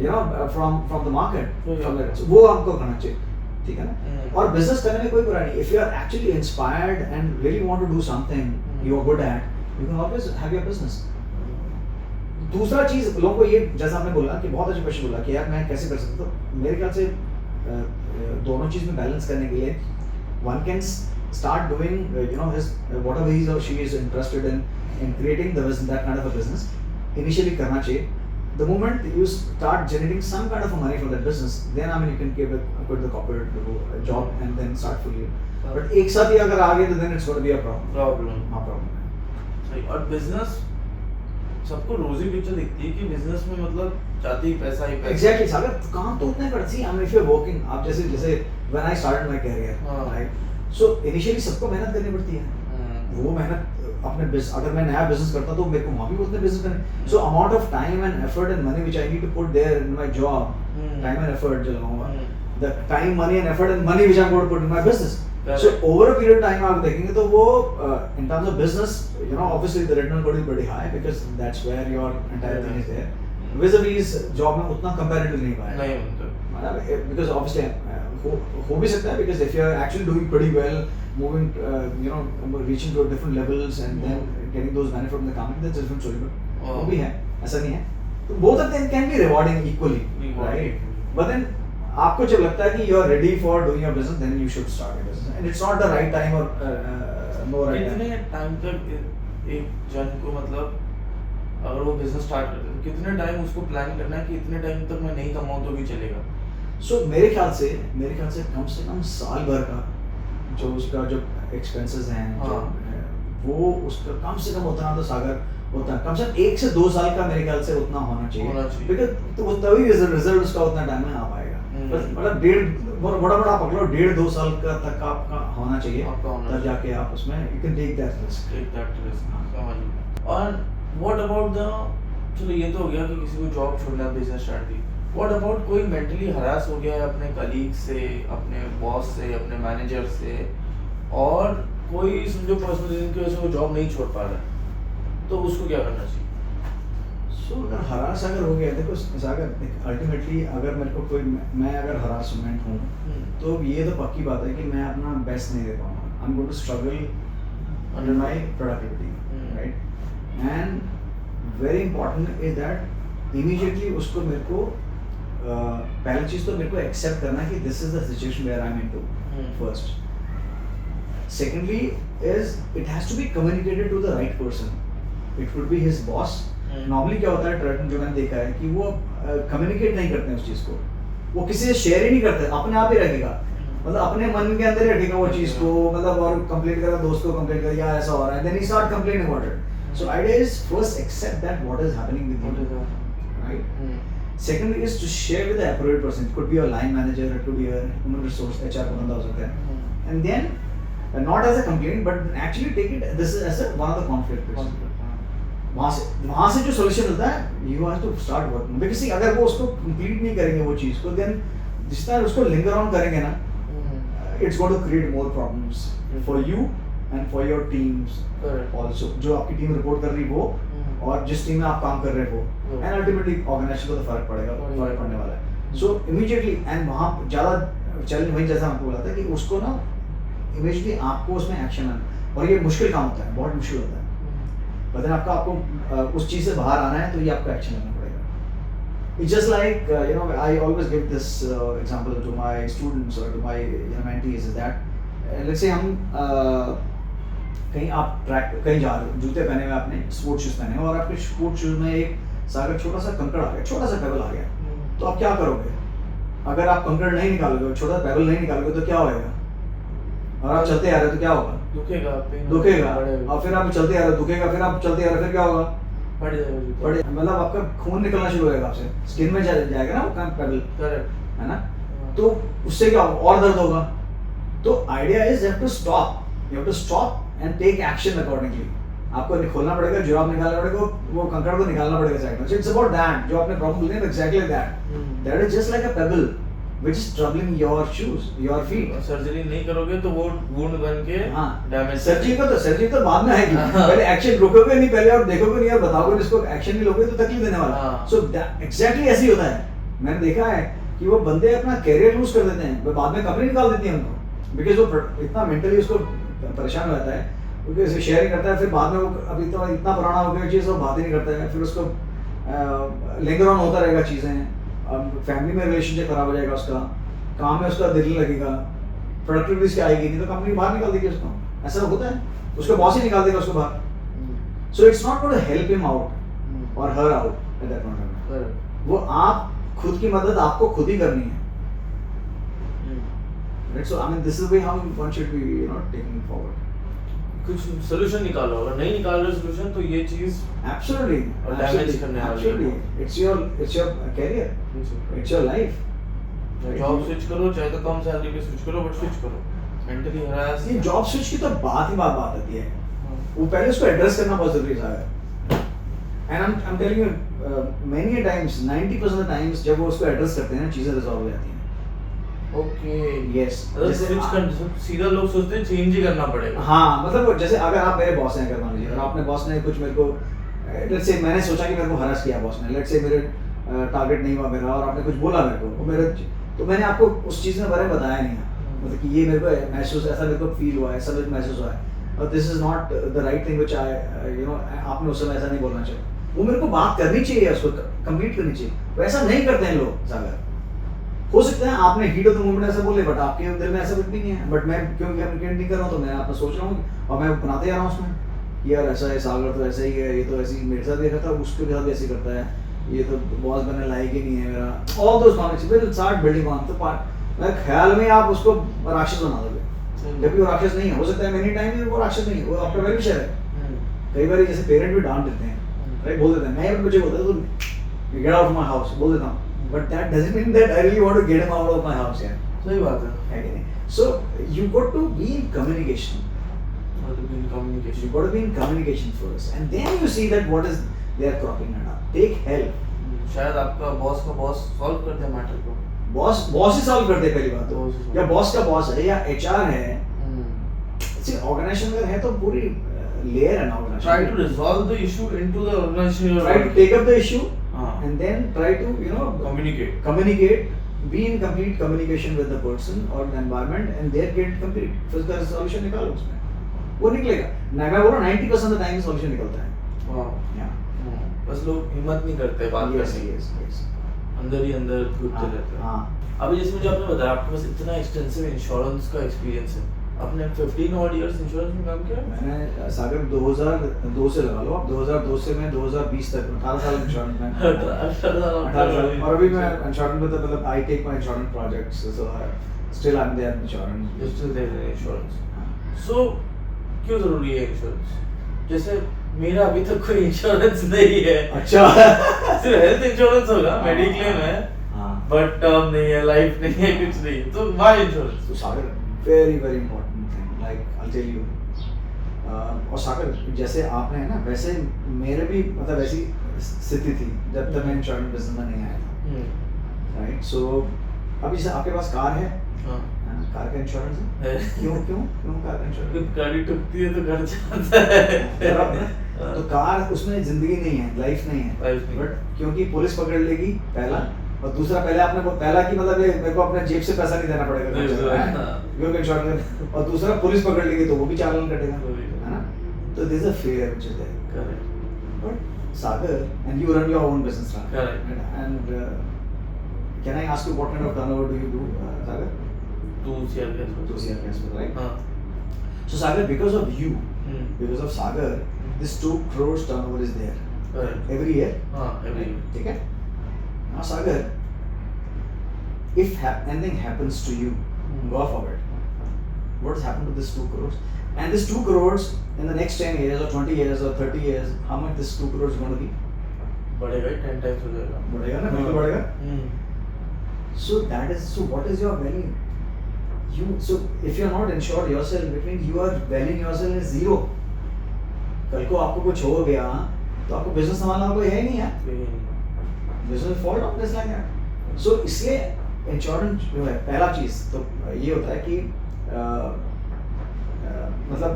you know from the market, Yeah. वो हमको करना चाहिए, ठीक है ना। Hmm. और बिजनेस करने में कोई बुरा नहीं, if you are actually inspired and really want to do something you are good at, you can always have your business. दूसरा चीज लोगों को ये, जैसा आपने बोला कि बहुत अच्छा क्वेश्चन बोला कि यार मैं कैसे कर सकता हूँ, मेरे ख्याल से दोनों चीज में बैलेंस करने के लिए one can start doing you know his whatever he or she is interested in creating the business, that kind of a business initially करना चाहिए। The moment you start generating some kind of a money from that business, then I mean you can quit the corporate job and then start fully, but एक साथ ही अगर आ गए तो then it's going to be a problem। हाँ problem है। सही। और business सबको रोजी पिक्चर दिखती है कि बिजनेस में मतलब जाते ही पैसा ही पैसा। Exactly, सागर काम तो उतना ही करती है। I mean if you're working, आप जैसे when I started my career, right? So initially सबको मेहनत करनी पड़ती है। वो मेहनत अपने अगर मैं नया बिजनेस करता तो मेरे को वहाँ भी उतने बिजनेस करने, so amount of time and effort and money which I need to put there in my job, time and effort जो लगाऊंगा, the time, money and effort and money which I'm going to put in my business, so over a period of time आप देखेंगे तो वो in terms of business, you know, obviously the return going to be pretty high because that's where your entire thing is there. vis-a-vis job में उतना comparative नहीं पाएगा, नहीं होता, because obviously हो भी सकता है, because if you are actually doing pretty well, moving you know reaching to different levels and then getting those benefits from the company, that's a different story, but वो भी है, ऐसा नहीं है। तो both of them can be rewarding equally, right? But then आपको जब लगता है कि you are ready for doing your business, then you should start your business, and it's not the right time or no right time। कितने time तक एक जन को मतलब अगर वो बिजनेस स्टार्ट करते हैं कितने टाइम उसको प्लान करना है कि इतने टाइम तक मैं नहीं कमाऊँ तो भी चलेगा? So मेरे ख्याल से कम से कम साल भर का जो उसका जो एक्सपेंसेस हैं, जो वो उसका कम से कम उतना तो सागर होता है, कम से कम 1 से 2 साल का मेरे ख्याल से उतना होना चाहिए, बिकॉज तो वो तभी रिजल्ट उसका उतना टाइम में आ पाएगा। मतलब बड़ा आप पकड़ो 1.5-2 साल का तक आपका होना चाहिए, तब जाके आप उसमें you can take that risk. और व्हाट अबाउट द, चलो ये तो हो गया कि किसी को जॉब छोड़ना, बिजनेस स्टार्ट की, व्हाट अबाउट कोई मेंटली हरास हो गया है अपने कलीग से, अपने बॉस से, अपने मैनेजर से, और कोई समझो पर्सनल रीजन की वजह से वो जॉब नहीं छोड़ पा रहा है, तो उसको क्या करना चाहिए? सो अगर हरास अगर हो गया, देखो सागर अल्टीमेटली अगर मेरे को कोई, मैं अगर हरासमेंट हूँ तो ये तो पक्की बात है कि मैं अपना बेस्ट नहीं दे पाऊंगा, I am going to struggle under my productivity, right? And very important is that immediately उसको मेरे को पहली चीज तो मेरे को एक्सेप्ट करना है कि this is the situation where I am into first. Secondly is it has to be communicated to the right person, it would be his boss. Normally क्या होता है ट्रेड में जो मैंने देखा है कि वो कम्युनिकेट नहीं करते हैं उस चीज को, वो किसी से शेयर ही नहीं करते, अपने आप ही रखेगा, मतलब अपने मन के अंदर ही रखेगा वो चीज को, मतलब और कंप्लेंट करेगा, दोस्त को कंप्लेंट करेगा यार ऐसा हो रहा है, then he start complaining about it. So idea is first accept that what is happening with you, right? Second is to share with the appropriate person. It could be your line manager, it could be a human resource HR बंदा हो सकता है, and then not as a complaint but actually take it this is as a one of the conflict। वहाँ से जो solution होता है you have to start working, because see अगर वो उसको complete नहीं करेंगे वो चीज़ को, then जिस तरह उसको linger on करेंगे ना, it's going to create more problems for you and for your teams also, जो आपकी टीम रिपोर्ट कर रही वो और जिस टीम में आप काम कर रहे हो, एंड अल्टीमेटली ऑर्गेनाइजेशन को तो फर्क पड़ने वाला है। सो इमीडिएटली एंड वहाँ ज़्यादा चैलेंज वही जैसा आपको बोला था कि उसको ना इमीडिएटली आपको उसमें एक्शन आना, और ये मुश्किल काम होता है, बहुत मुश्किल होता है, बट आपको उस चीज़ से बाहर आना है तो ये आपको एक्शन लेना पड़ेगा। It's just like you know I always give this example to my students or to my mentees is that let's say हम कहीं आप ट्रैक कहीं जा रहे हो, जूते पहने हुए आपने, स्पोर्ट्स शूज पहने और आपके स्पोर्ट्स शूज में एक सागर छोटा सा कंकड़ आ गया, छोटा सा पेबल आ गया, तो आप क्या करोगे? अगर आप कंकड़ नहीं निकालोगे, छोटा सा पेबल नहीं निकालोगे तो क्या होएगा? और आप चलते आ रहे हो तो क्या होगा? दुखेगा, और फिर आप चलते आ रहे हो दुखेगा, फिर आप चलते आ रहे हो फिर क्या होगा? पड़े, मतलब आपका खून निकलना शुरू होगा, आपसे स्किन में जाएगा ना वो पेबल, है ना? तो उससे क्या होगा? और दर्द होगा। तो idea is you have to stop and take action accordingly। आपको खोलना पड़ेगा, जुराब निकालना पड़ेगा, वो कंकड़ को निकालना पड़ेगा साइड में। So it's about that, जो आपने प्रॉब्लम बोली है, exactly that। That is just like a pebble which is troubling your shoes, your feet। Surgery नहीं करोगे तो वो वुंड बन के डैमेज। सर्जरी तो बाद में आएगी, पहले एक्शन रोकोगे नहीं, पहले आप देखोगे नहीं और बताओगे इसको, एक्शन नहीं लोगे तो तकलीफ देने वाला। So exactly ऐसे ही होता है, मैंने देखा है कि वो बंदे अपना कैरियर लूज कर देते हैं, वो बाद में कंपनी निकाल देती है उनको, बिकॉज वो इतना मेंटली उसको परेशान रहता है, क्योंकि उसे शेयर ही करता है, फिर बाद में वो अभी तो इतना पुराना हो गया चीज़ वो बात ही नहीं करता है, फिर उसको लिंगर ऑन होता रहेगा चीज़ें, अब फैमिली में रिलेशनशिप खराब हो जाएगा उसका, काम में उसका दिल नहीं लगेगा, प्रोडक्टिविटी उसकी आएगी नहीं, तो कंपनी बाहर निकाल देगी उसको, ऐसा होता है, उसका बॉस ही निकाल देगा उसको बाहर. So it's not going to help him out और her out at that point. वो आप खुद की मदद आपको खुद ही करनी है. Right? So I mean this is the way how one should be, you know, taking forward. कुछ सोल्यूशन निकालो, अगर नहीं निकाल रहे सोल्यूशन तो ये चीज Absolutely. और डैमेज करने वाली है. Absolutely. It's your career. It's your life. Job switch करो, चाहे तो कम सैलरी पे स्विच करो, बट स्विच करो. Mentally harass. ये जॉब स्विच की तो बात आती है. वो पहले उसको एड्रेस करना बहुत जरूरी है. And I'm telling you many times 90% of the times जब वो उसको एड्रेस करते हैं ना चीजें रिजॉल्व हो जाती हैं. ओके. यस. स्विच कर सीधा लोग सोचते हैं चेंज ही करना पड़ेगा. हाँ, मतलब जैसे अगर आप मेरे बॉस हैं, अगर मान लीजिए और आपने बॉस ने कुछ मेरे को लेट्स से मैंने सोचा कि मेरे को हरास किया बॉस ने, लेट्स से मेरे टारगेट नहीं हुआ मेरा और आपने कुछ बोला मेरे को, मेरे तो मैंने आपको उस चीज़ के बारे में बताया नहीं है, मतलब कि ये मेरे को महसूस, ऐसा मेरे को फील हुआ है, ऐसा मेरे को महसूस हुआ है और this is not the right thing which I you know, आपने उस समय ऐसा नहीं बोलना चाहिए. वो मेरे को बात करनी चाहिए, उसको कंप्लीट करनी चाहिए. वैसा नहीं करते हैं लोग. सागर हो सकता है आपने हीट ऑफ द मोमेंट ऐसा बोले, बट आपके दिल में ऐसा कुछ भी नहीं है, बट मैं क्यों कम्युनिकेट नहीं कर रहा हूँ, तो मैं आपको सोच रहा हूँ और मैं बनाते जा रहा हूँ उसमें कि यार ऐसा है, सागर तो ऐसा ही है, ये तो ऐसे ही मेरे साथ देखा था, उसके साथ भी ऐसे करता है, ये तो बॉस बनने लायक ही नहीं है मेरा, all those comments will start building on. तो मेरे ख्याल में आप उसको राक्षस बना दोगे, जबकि वो राक्षस नहीं है. हो सकता है मेनी टाइम वो राक्षस नहीं है, वो आपका वेल विशर है. कई बार जैसे पेरेंट भी डांट देते हैं, राइट, बोल देते हैं, मैं मुझे बोलता है तो get out of my house बोल देता हूँ, but that doesn't mean that I really want to get him out of my house. Yeah. सही बात है. So you got to be in communication. You You got to be in communication first, and then you see that what is they are cropping it up. Take help. शायद आपका boss का boss solve कर दे matter को. Boss ही solve कर दे पहली बात तो, Boss ही solve या बॉस का बॉस है या HR है. See, organization अगर है तो पूरी layer है ना organization. Try to resolve the issue into the organization. Try to take up the issue. And then try to, you know, communicate, be in complete communication with the person or the environment, and there get complete. फिर उसका solution निकालो उसमें, वो निकलेगा. मैं बोल रहा हूँ 90% of the time solution निकलता है. वाह. Yeah. बस लोग हिम्मत नहीं करते बात करने की. Yes. अंदर ही अंदर घुटते रहते हैं. हाँ. अभी जैसे मुझे आपने बताया आपके पास इतना एक्सटेंसिव इंश्योरेंस का एक्सपीरियंस है. आपने 15 odd years इंश्योरेंस में काम किया. मैंने सागर 2002 से लगा लो, अब 2002 से मैं 2020 तक 18 साल इंश्योरेंस में. 18 साल. और अभी मैं इंश्योरेंस में तो मतलब I take my insurance projects, so still I'm there in insurance. You're still there in insurance. So क्यों जरूरी है इंश्योरेंस? जैसे मेरा अभी तक कोई इंश्योरेंस नहीं है. अच्छा. सिर्फ हेल्थ इंश्योरेंस होगा, मेडिक्लेम है, बट टर्म नहीं है, लाइफ नहीं है, कुछ नहीं. तो व्हाई इंश्योरेंस? तो सागर very important thing, like I'll tell you. और सागर जैसे आपने है ना, वैसे मेरे भी मतलब ऐसी स्थिति थी जब तक मैं इंश्योरेंस बिजनेस में नहीं आया था. राइट. सो अभी जैसे आपके पास कार है, कार का इंश्योरेंस है. क्यों कार का इंश्योरेंस? गाड़ी टूटती है तो घर जाता है. तो कार उसमें जिंदगी नहीं है, लाइफ नहीं है, बट क्योंकि पुलिस पकड़ लेगी पहला, और दूसरा पहले आपने पहला की मतलब ये मेरे को अपने जेब से पैसा नहीं देना पड़ेगा क्योंकि इंश्योरेंस, और दूसरा पुलिस पकड़ लेगी तो वो भी चालान कटेगा, है ना. तो this a fair which is there. Correct. But Sagar and you run your own business now. Correct. And can I ask you what kind of turnover do you do, Sagar? 2 CRS. Right? हाँ. So Sagar, because of you, because of Sagar, this 2 crores turnover is there. Correct. Every year. हाँ, every year. ठीक है. Now Sagar, if anything happens to you, God forbid, what has happened to this 2 crores? And this 2 crores in the next 10 years or 20 years or 30 years, how much this 2 crores is going to be? बढ़ेगा, 10 times हो जाएगा. बढ़ेगा ना, बिल्कुल बढ़ेगा. So what is your value? So if you are not insured yourself, it means you are valuing yourself as zero. कल को आपको कुछ हो गया तो आपको बिजनेस संभालना कोई है नहीं है. Business fall down just like that. So इसलिए इंश्योरेंस जो है पहला चीज तो ये होता है कि मतलब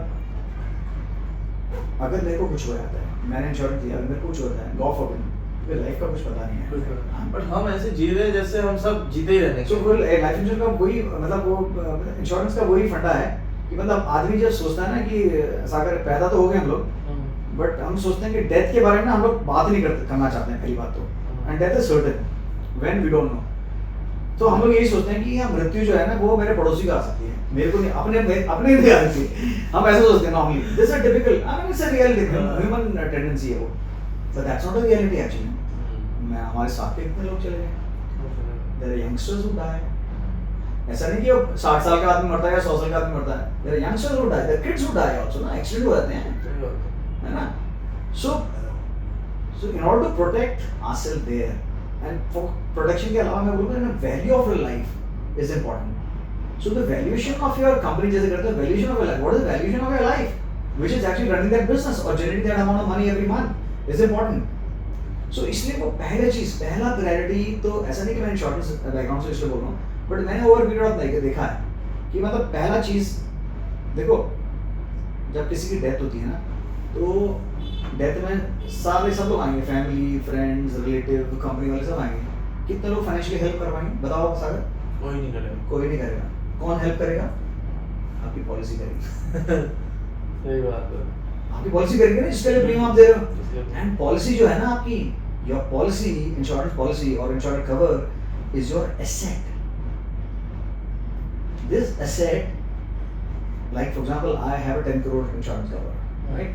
अगर मेरे को कुछ हो जाता है, मैंने इंश्योरेंस दिया, अगर मेरे को कुछ होता है, गॉड फॉरबिड, क्योंकि लाइफ का कुछ पता नहीं है। बट हम ऐसे जी रहे हैं जैसे हम सब जीते ही रहने सो वो लाइफ इंश्योरेंस का वही मतलब वो इंश्योरेंस का वही फंडा है कि मतलब आदमी जब सोचता है ना कि सागर पैदा तो हो गए हम लोग, बट हम सोचते हैं कि डेथ के बारे में ना हम लोग बात नहीं करना चाहते हैं पहली बात तो, and death is certain when we don't know. तो हम लोग यही सोचते हैं कि हम मृत्यु जो है ना वो मेरे पड़ोसी का आ सकती है, मेरे को नहीं, अपने नहीं आ सकती। हम ऐसे सोचते हैं normally, this is typical, I mean it's a reality, human tendency है वो, but that's not a reality actually. मैं हमारे साथ के कितने लोग चले गए, there are youngsters who die. ऐसा नहीं कि वो 60 साल का आदमी मरता है या 100 साल का आदमी मरता है, there are youngsters who die, their kids who die also ना, एक्सीडेंट हो जाते हैं, है ना। So in order to protect ourself there, and for protection के अलावा मैं बोलूँगा ना, value of your life is important. So the valuation of your company, जैसे करते हैं valuation of your life, what is valuation of your life which is actually running that business और generating that amount of money every month is important. So इसलिए वो पहला priority, तो ऐसा नहीं कि मैं इंश्योरेंस बैकग्राउंड से इसलिए बोल रहा हूँ, बट मैंने ओवर पीरियड ऑफ लाइफ देखा है कि मतलब पहला चीज़ देखो, जब किसी की डेथ होती है ना, तो डेथ में सब लोग आएंगे, फैमिली, फ्रेंड्स, रिलेटिव, कंपनी वाले सब आएंगे। कितने लोग फाइनेंशियली हेल्प कर पाएंगे बताओ सागर? कोई नहीं करेगा। कोई नहीं करेगा। कौन हेल्प करेगा? आपकी पॉलिसी करेगी। सही बात है। आपकी पॉलिसी करेगी ना, जिसके लिए प्रीमियम आप दे रहे हो। एंड पॉलिसी जो है ना आपकी, योर पॉलिसी, इंश्योरेंस पॉलिसी और insurance cover is your asset. This asset, like for example, I have a 10 crore insurance cover, right?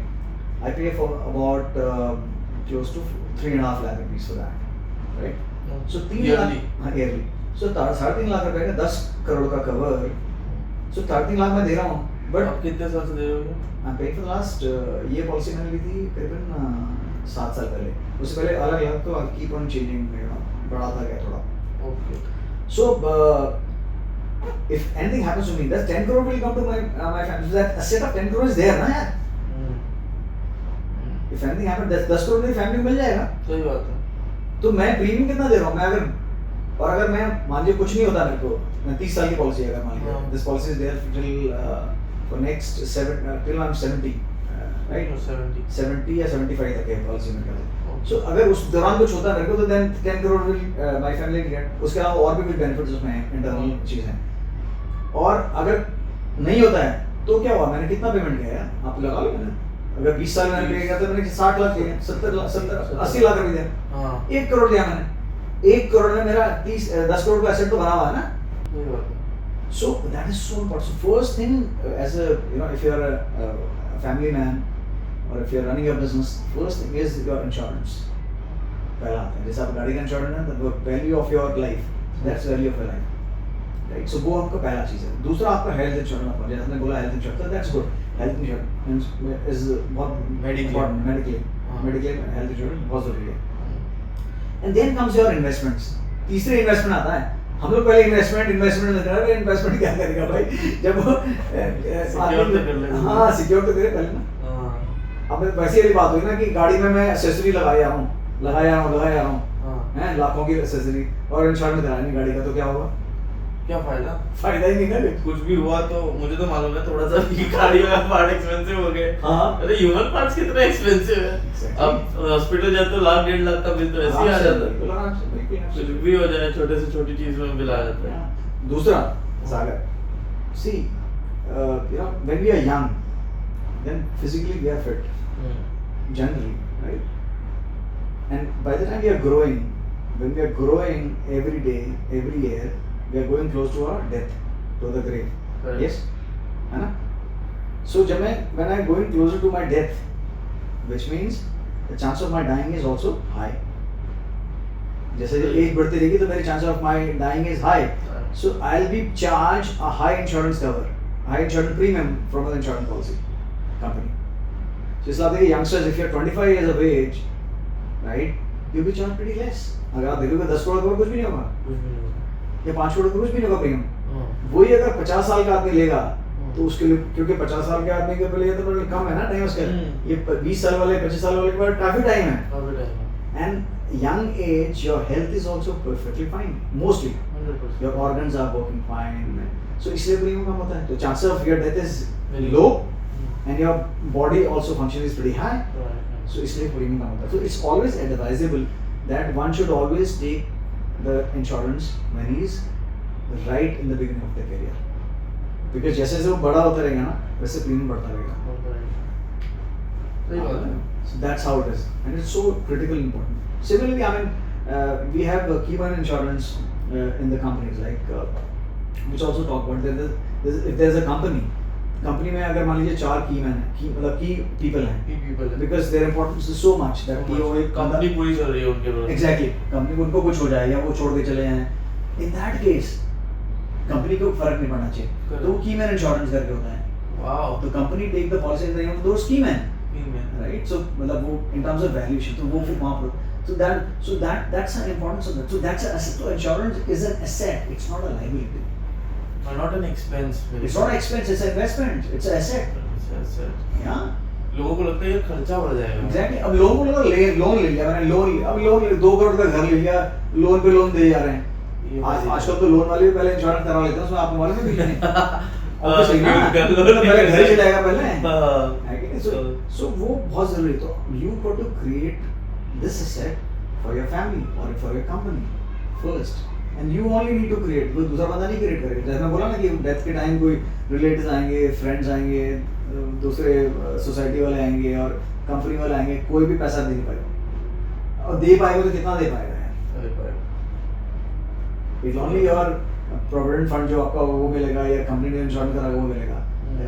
I pay for about close to 3.5 lakh rupees for that, right? So 3 lakh yearly. So 3.5 lakh रुपए का 10 करोड़ का cover, so 3.5 lakh मैं दे रहा हूँ, but आप कितने साल से दे रहे हो? I'm paying for the last ये पॉलिसी मैंने ली थी करीबन 7 साल पहले। उससे पहले अलग तो keep on changing, बढ़ाता गया थोड़ा। Okay. So if anything happens to me, that 10 crore will come to my family. That asset of 10 crore is there ना यार। If anything happens, 10 crore मेरी फैमिली को मिल जाएगा। सही बात है। तो मैं प्रीमियम कितना दे रहा हूँ? मैं अगर मैं मान लीजिए कुछ नहीं होता मेरे को, मैं 30 साल की पॉलिसी अगर मान लीजिए, this policy is there till for next 7 till I'm 70, राइट? 70 या 75 तक है पॉलिसी में कहते हैं। सो अगर उस दौरान कुछ होता है मेरे को, तो then 10 crore will my family get. उसके अलावा और भी कुछ बेनिफिट्स उसमें हैं, इंटरनल चीज़ हैं। और अगर नहीं होता है तो क्या हुआ? मैंने कितना पेमेंट किया है आप लगा लो। मैंने अगर 20 साल मैंने पे किया तो मैंने 60 लाख दिए, 80 लाख रुपए दिए, 1 करोड़ दिया मैंने। 1 करोड़ में मेरा 10 करोड़ का एसेट तो बना हुआ है ना। So that is so important. So first thing, as a if you are a family man or if you are running a business, first thing is your insurance. पहला आता है, जैसे आप गाड़ी का इंश्योरेंस है, the value of your life, that's value of your life, right? So वो आपका पहला चीज़ है। दूसरा आपका हेल्थ इंश्योरेंस, आपका जैसे आपने बोला health insurance, that's good. Health insurance is बहुत मेडिक्लेम हेल्थ इंश्योरेंस बहुत जरूरी है। And then comes your investments. तीसरे इन्वेस्टमेंट आता है। हम लोग पहले इन्वेस्टमेंट लग रहा है, इन्वेस्टमेंट क्या करेगा भाई, जब वो हाँ सिक्योर तो करे पहले ना। अब वैसी वाली बात हुई ना कि गाड़ी में मैं एक्सेसरी लगाया हूँ हैं, लाखों की एक्सेसरी, और इंश्योरेंस कराया नहीं गाड़ी का, तो क्या होगा? क्या फायदा ही नहीं ना। कुछ भी हुआ तो मुझे तो मालूम है थोड़ा सा कि गाड़ी में पार्ट एक्सपेंसिव हो गए। अरे ह्यूमन पार्ट्स कितने एक्सपेंसिव है। अब हॉस्पिटल जाते तो 1.5 लाख का बिल तो ऐसे ही आ जाता है। कुछ भी हो जाए, छोटे से छोटी चीज में बिल आ जाता है। दूसरा सागर, सी when we are young, then physically we are fit, generally, right? And by the time we are growing, when we are growing every day, every year, we are going close to our death, to the grave. Correct. Yes, है ना? So when I am going closer to my death, which means the chance of my dying is also high. जैसे जब as बढ़ती रहेगी तो मेरी chance of my dying is high. So I'll be charged a high insurance cover, high insurance premium from the insurance policy company. So इसलिए आप देखिए youngsters, if you are 25 years of age, right, you'll be charged pretty less. अगर आप देखोगे 10 करोड़ का कुछ भी नहीं होगा, या 5 करोड़ का कुछ भी नहीं होगा प्रीमियम। वही अगर 50 साल का आदमी लेगा तो उसके लिए, क्योंकि 50 साल के आदमी के लिए तो कम है ना टाइम उसका, ये 20 साल वाले 25 साल वाले के पास काफी टाइम है। And young age your health is also perfectly fine, mostly your organs are working fine, so इसलिए प्रीमियम कम होता है, तो chances of your death is low and your body also function is pretty high, so इसलिए premium कम होता है। तो it's always advisable that one should always take the insurance when he is right in the beginning of their career. Because जैसे जैसे वो बड़ा होता रहेगा ना, वैसे प्रीमियम बढ़ता रहेगा. सही बात है. So that's how it is, and it's so critical important. Similarly, I mean, we have keyman insurance in the companies, like which also talk about if there's a company में अगर मान लीजिए 4 कीमैन है, मतलब की पीपल हैं, because their importance is so much that कि वो एक कंपनी पूरी चल रही है उनके पास. Exactly, कंपनी उनको कुछ हो जाए या वो छोड़ के चले जाएं, in that case कंपनी को फर्क नहीं पड़ना चाहिए. तो वो कीमैन इंश्योरेंस करके होता है. Wow. तो company take the policy in the name of those key man. Right, so मतलब वो in terms of valuation, तो वो फिर वहाँ पर, so that's the importance of that. So that's an asset. So insurance is an asset. It's not a liability. Not an expense. It's not an expense. It's an investment. It's an asset. It's an asset. Yeah. लोगों को लगता है ये खर्चा बढ़ जाएगा. Exactly. अब लोगों को लोन ले लिया, मैंने लोन 2 करोड़ का घर ले लिया, लोन पे लोन दे जा रहे हैं. आजकल तो लोन वाले भी पहले इंश्योरेंस करवा लेते हैं, उसमें आपको मालूम है कि नहीं? Obviously ना, पहले घर ही चलाएगा पहले. So वो बहुत जरूरी है. तो you got to create this asset for your family or for your company first, and you only need to create. कोई दूसरा बंदा नहीं क्रिएट करेगा. जैसे मैं बोला ना कि डेथ के टाइम कोई रिलेटिव्स आएंगे, फ्रेंड्स आएंगे, दूसरे सोसाइटी वाले आएंगे और कंपनी वाले आएंगे, कोई भी पैसा दे नहीं पाएगा. और दे पाएगा तो कितना दे पाएगा यार? It's only your provident fund जो आपका वो मिलेगा या कंपनी ने इंश्योरेंस करा वो मिलेगा.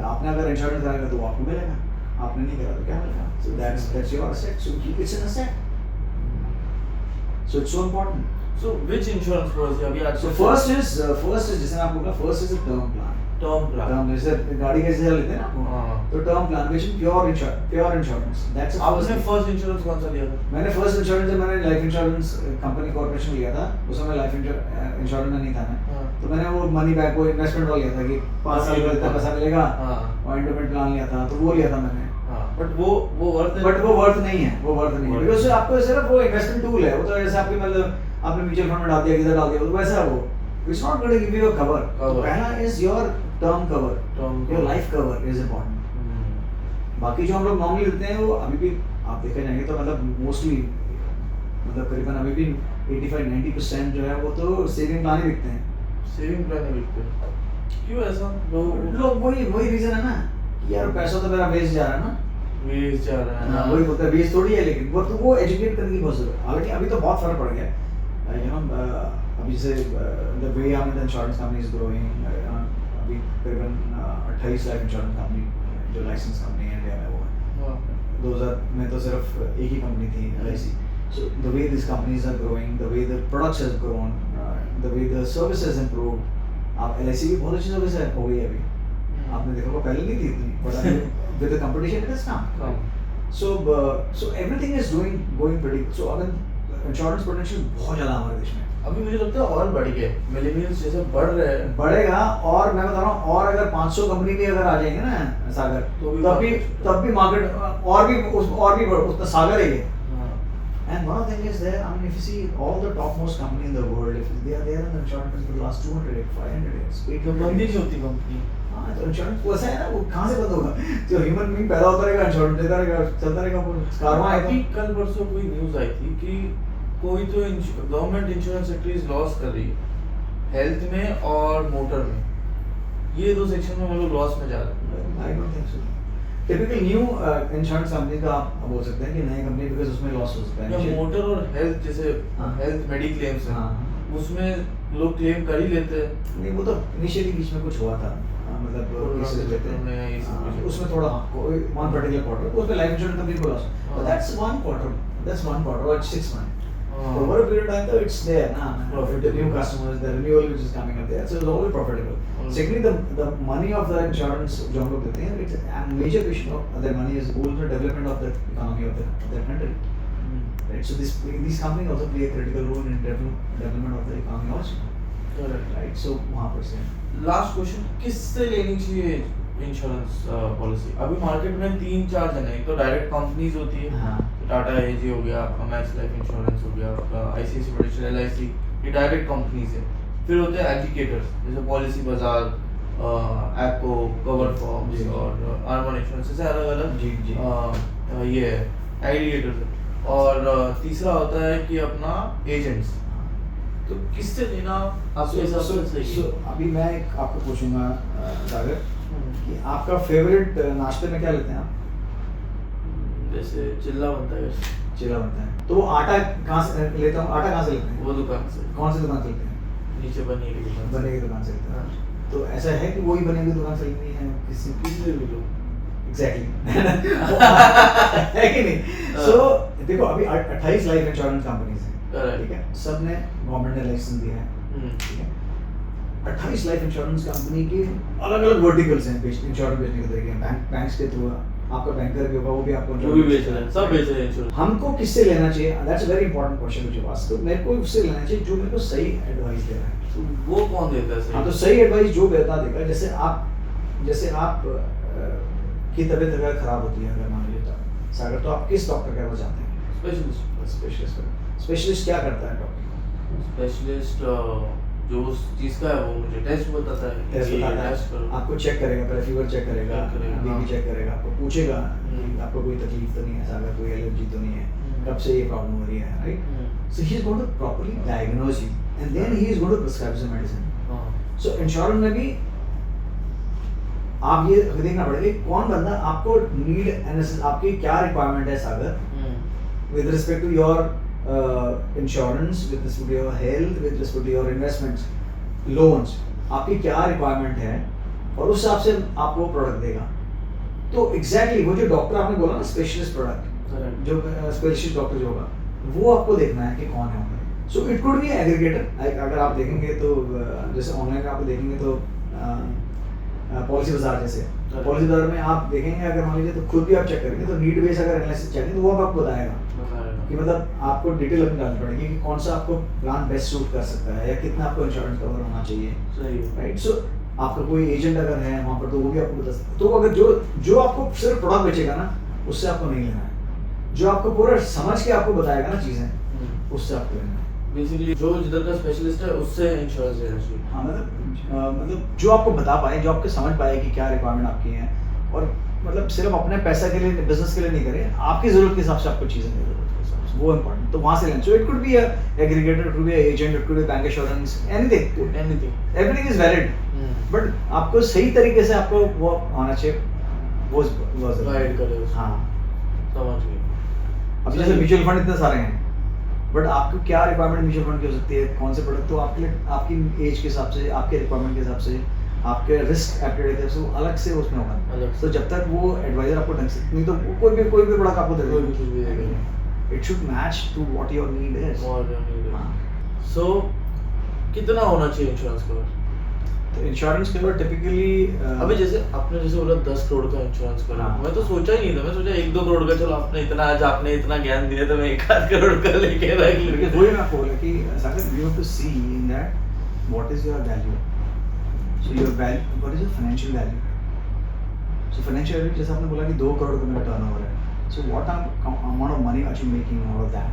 आपने अगर इंश्योरेंस कराएगा तो वो आपको मिलेगा, आपने नहीं करा तो क्या मिलेगा? So that's your asset. So it's an asset. So it's so important. So which insurance policy अभी आज? So first is जैसे मैं आपको बोला, first is a term plan. term जैसे गाड़ी कैसे लेते हैं ना आपको, तो term plan which is pure insurance. That's a आपने फर्स्ट इंश्योरेंस कौन सा लिया था? मैंने फर्स्ट इंश्योरेंस मैंने लाइफ इंश्योरेंस कंपनी कॉर्पोरेशन लिया था. उस समय लाइफ इंश्योरेंस में नहीं था मैं, तो मैंने वो मनी बैक वो इन्वेस्टमेंट वाला लिया था कि 5 साल का इतना पैसा मिलेगा, और एंडोमेंट प्लान लिया था, तो वो लिया था मैंने. बट वो वर्थ नहीं है बिकॉज़ आपको सिर्फ वो इन्वेस्टमेंट टूल है. वो तो जैसे आपके मतलब आपने म्यूचुअल फंड में डाल दिया, किधर डाल दिया, तो वैसा वो it's not going to give you a cover. पहला is your term cover, your life cover is important. बाकी जो हम लोग नॉर्मली लेते हैं वो अभी भी आप देखे जाएंगे तो मतलब मोस्टली मतलब करीबन अभी भी 85-90% जो है वो तो सेविंग प्लान ही बिकते हैं. सेविंग प्लान ही बिकते हैं. क्यों ऐसा? लोग वही रीजन है ना कि यार पैसा तो मेरा वेस्ट जा रहा है ना, वेस्ट जा रहा है. हाँ वही होता है, वेस्ट थोड़ी है, लेकिन वो तो वो एजुकेट करने की बहुत जरूरत है. हालांकि अभी तो बहुत फर्क पड़ गया अभी जैसे the way I mean the insurance company is growing. अभी करीबन 28 लाख इंश्योरेंस कंपनी जो लाइसेंस कंपनी है इंडिया में वो है. 2000 में तो सिर्फ एक ही कंपनी थी, LIC. So the way these companies are growing, the way the products has grown, the way the services improved. आप LIC भी बहुत अच्छी सर्विस हो गई अभी. आपने देखा होगा पहले नहीं थी इतनी, but अभी with the competition it has come. So everything is going pretty. So अगर इंश्योरेंस पोटेंशियल बहुत ज़्यादा हमारे देश में अभी मुझे लगता है और बढ़ गए. मिलेनियल्स जैसे बढ़ रहे हैं, बढ़ेगा. और मैं बता रहा हूँ, और अगर 500 कंपनी भी अगर आ जाएंगे ना सागर, तब भी मार्केट और भी उतना सागर है. And one of the things is there, I mean, if you see all the topmost company in the world, if they are there in the insurance for the last 200 years, 500 years, तो बंद ही नहीं होती company. हाँ तो insurance वैसा है ना, वो कहाँ से बंद होगा? जो ह्यूमन बीइंग पैदा होता रहेगा, इंश्योरेंस देता रहेगा, चलता रहेगा, वो कारवां है. अभी कल परसों कोई न्यूज़ आई थी कि कोई तो गवर्नमेंट इंश्योरेंस सेक्टर लॉस कर रही है हेल्थ में और मोटर में. ये दो सेक्शन में वो लोग लॉस में जा रहे हैं. I don't think so. Typical new insurance company का आप बोल सकते हैं कि नई कंपनी बिकॉज़ उसमें लॉस हो सकता है. मोटर और हेल्थ जैसे हेल्थ मेडिक्लेम्स हैं, उसमें लोग क्लेम कर ही लेते हैं. नहीं वो तो इनिशियली बीच में कुछ हुआ था, मतलब केसेस लेते हैं उसमें थोड़ा कोई वन पर्टिकुलर क्वार्टर उसमें लाइफ इंश्योरेंस कंपनी को loss, but that's one quarter और 6 months. Over a period of time, though, it's there now. Profit, the new customers, the renewal which is coming up there, so it's always profitable. Secondly, the money of the insurance जो हम लोग देते हैं, it's a major portion of that money is goes to development of the economy of the country. Right. So these companies also play a critical role in development of the economy also. Correct. Right. So वहाँ पर से. Last question, किससे लेनी चाहिए insurance policy? अभी market में 3-4 जने, एक तो डायरेक्ट कंपनीज होती है, टाटा एजी हो गया, आपका मैक्स लाइफ इंश्योरेंस हो गया, आपका ICICI प्रूडेंशियल LIC, ये डायरेक्ट कंपनीज है. फिर होते हैं एग्रीगेटर्स जैसे पॉलिसी बाजार, एप्को, कवर फॉर्म्स और आर्मन इंश्योरेंस, ऐसे अलग अलग ये एग्रीगेटर्स है. और तीसरा होता है कि अपना एजेंट्स। तो किससे लेना आपके हिसाब से सही है? अभी मैं एक आपको पूछूंगा सागर हम्म। कि आपका फेवरेट नाश्ते में क्या लेते हैं आप? जैसे चिल्ला बनता है वैसे। चिला बनता है। तो वो आटा कहाँ से लेता हूँ? आटा कहाँ से लेते हैं? वो दुकान से, कौन सी दुकान से लेते हैं? नीचे बनी की दुकान से। बने की दुकान से लेते हैं। हाँ। तो ऐसा है कि वही बने की दुकान से लेनी है किसी किसी से भी लो। एग्जैक्टली है कि नहीं? सो देखो अभी 28 लाइफ इंश्योरेंस कंपनीज हैं, Correct. ठीक है, सब ने गवर्नमेंट ने लाइसेंस दिया है, हम्म। ठीक है। 28 लाइफ इंश्योरेंस कंपनी के अलग अलग वर्टिकल्स हैं इंश्योरेंस बेचने के तरीके हैं। बैंक्स के थ्रू आपका बैंकर भी होगा, वो भी आपको जो भी बेच रहे हैं, सब बेच रहे हैं इंश्योरेंस। हमको किससे लेना चाहिए? That's a very important question which you asked. तो मेरे को उससे लेना चाहिए जो मेरे को सही एडवाइस दे रहा है। तो वो कौन देता है सही? हाँ, तो सही एडवाइस जो बता देगा, जैसे आप की तबीयत अगर खराब होती है, अगर मान लीजिए तो सागर, तो आप किस डॉक्टर के पास जाते हैं? स्पेशलिस्ट क्या करता है डॉक्टर? स्पेशलिस्ट जो उस चीज का है वो मुझे टेस्ट बताता है कि टेस्ट ये बताता टेस्ट है, करो। आपको चेक करेगा, पहले फीवर चेक करेगा, चेक करेगा, हाँ। बीपी चेक करेगा, आपको पूछेगा कि हम्म। आपको कोई तकलीफ तो नहीं है, सागर कोई एलर्जी तो नहीं है, हम्म। कब से ये प्रॉब्लम हो रही है, right? Hmm. So he is going to properly diagnose you and then he is going to prescribe some medicine. हाँ। सो इंश्योरेंस में भी आप ये देखना पड़ेगा कि कौन बंदा आपको नीड एनालिसिस, आपकी क्या रिक्वायरमेंट है सागर, हम्म। with respect to your insurance, with respect to your health, with respect to your investments, loans, आपकी क्या रिक्वायरमेंट है और उस हिसाब से आपको प्रोडक्ट देगा। तो एग्जैक्टली वो जो डॉक्टर आपने बोला ना, स्पेशलिस्ट प्रोडक्ट, Correct. जो स्पेशलिस्ट डॉक्टर जो होगा, वो आपको देखना है कि कौन है उनमें। So it could be aggregator. अगर आप देखेंगे तो जैसे ऑनलाइन आप देखेंगे तो पॉलिसी बाजार जैसे, Correct. पॉलिसी बाजार में आप देखेंगे, अगर मान लीजिए तो खुद भी आप चेक करेंगे तो नीड बेस अगर एनालिसिस चेक तो वो आपको बताएगा बताएगा। कि मतलब आपको डिटेल अपनी डालनी पड़ेगी कि कौन सा आपको प्लान बेस्ट सूट कर सकता है या कितना आपको इंश्योरेंस कवर होना चाहिए, सही है। राइट? सो आपका कोई एजेंट अगर है वहाँ पर तो वो भी आपको बता सकता है। तो अगर जो आपको सिर्फ प्रोडक्ट बेचेगा ना, उससे आपको नहीं लेना है। जो आपको पूरा समझ के आपको बताएगा ना चीज़ें, हम्म। उससे आपको लेना है। बेसिकली जो जिधर का स्पेशलिस्ट है उससे इंश्योरेंस लेना चाहिए। हाँ, मतलब जो आपको बता पाए, जो आपको समझ पाए कि क्या रिक्वायरमेंट आपकी है, और मतलब सिर्फ अपने पैसा के लिए, बिजनेस के लिए नहीं करें, आपकी जरूरत के हिसाब से आपको चीज़ें दें, वो इम्पोर्टेंट। तो वहाँ से लेना। So it could be a aggregator, it could be a agent, it could be bank insurance, anything, everything is valid, but आपको सही तरीके से आपको वो आना चाहिए, वो गाइड करे उसको। हाँ। समझ गए। अब जैसे म्यूचुअल फंड इतने सारे हैं, बट आपको क्या रिक्वायरमेंट म्यूचुअल फंड की हो सकती है, कौन से प्रोडक्ट, तो आपके लिए आपकी एज के हिसाब से, आपके रिक्वायरमेंट के हिसाब से, आपके रिस्क एप्टीट्यूड के हिसाब से अलग से उसमें होगा। अलग से। तो जब तक वो एडवाइजर आपको ढंग से, नहीं तो वो कोई भी प्रोडक्ट आपको दे कोई भी कुछ भी देगा। देगा। It should match to what your need is. So कितना होना चाहिए इंश्योरेंस कवर? तो इंश्योरेंस कवर टिपिकली अभी जैसे आपने जैसे बोला 10 करोड़ का इंश्योरेंस करा, हाँ। मैं तो सोचा ही नहीं था। मैं सोचा 1-2 करोड़ का, चलो आपने इतना आज आपने इतना ज्ञान दिया तो मैं 1-8 करोड़ का लेके रख लूँ। because वही मैं आपको बोला कि सागर, you have to see in that what is your value. So your value, what is your financial value? So financial value जैसे आपने बोला कि 2 करोड़ का मेरा टर्नओवर है, so what amount of money are you making out of that?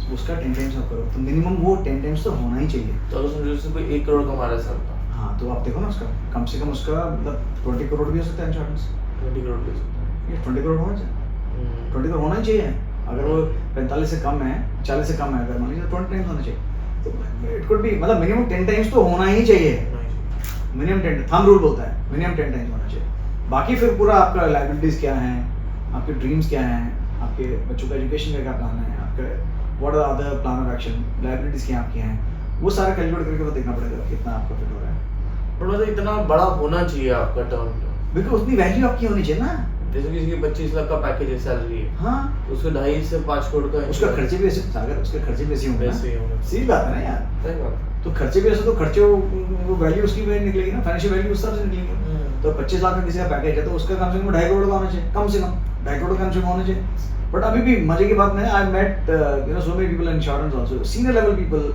So उसका 10 times आप करो, तो मिनिमम वो 10 times तो होना ही चाहिए। तो अगर समझो जैसे कोई 1 करोड़ कमा रहा है साल का, हाँ, तो आप देखो ना उसका कम से कम उसका मतलब 20 करोड़ भी हो सकता है इंश्योरेंस। 20 करोड़ ले सकता है। ये 20 करोड़ होना चाहिए, 20 करोड़ होना ही चाहिए। अगर वो 45 से कम है, 40 से कम है, अगर मान लीजिए 20 टाइम्स होना चाहिए। तो इट कुड बी मतलब मिनिमम 10 टाइम्स तो होना ही चाहिए। मिनिमम 10, थंब रूल बोलता है मिनिमम 10 टाइम्स होना चाहिए। बाकी फिर पूरा आपका लायबिलिटीज क्या है, आपके ड्रीम्स क्या हैं, आपके बच्चों का एजुकेशन का क्या प्लान है, आपका what are other plan of action, liabilities क्या आपकी हैं, वो सारा कैलकुलेट करके वो देखना पड़ेगा कितना आपका फिट हो रहा है। पर मतलब इतना बड़ा होना चाहिए आपका टर्म, बिकॉज उतनी वैल्यू आपकी होनी चाहिए ना। जैसे किसी की 25 लाख का पैकेज है, सैलरी है, हाँ, उसके 2.5 से 5 करोड़ का उसका खर्चे भी ऐसे सागर, उसके खर्चे भी ऐसे होंगे ना। वैसे ही होंगे। सीधी बात है ना यार। सही बात। तो खर्चे भी ऐसे, तो खर्चे वो वैल्यू उसकी भी निकलेगी ना, फाइनेंशियल वैल्यू उस तरह से निकलेगी। तो 25 लाख का किसी का पैकेज है तो उसका कम से कम 2.5 करोड़ का होना चाहिए, कम से कम 2.5 करोड़ का कम से कम होना चाहिए। बट अभी भी मजे की बात नहीं है, I met so many people in insurance also, senior level people,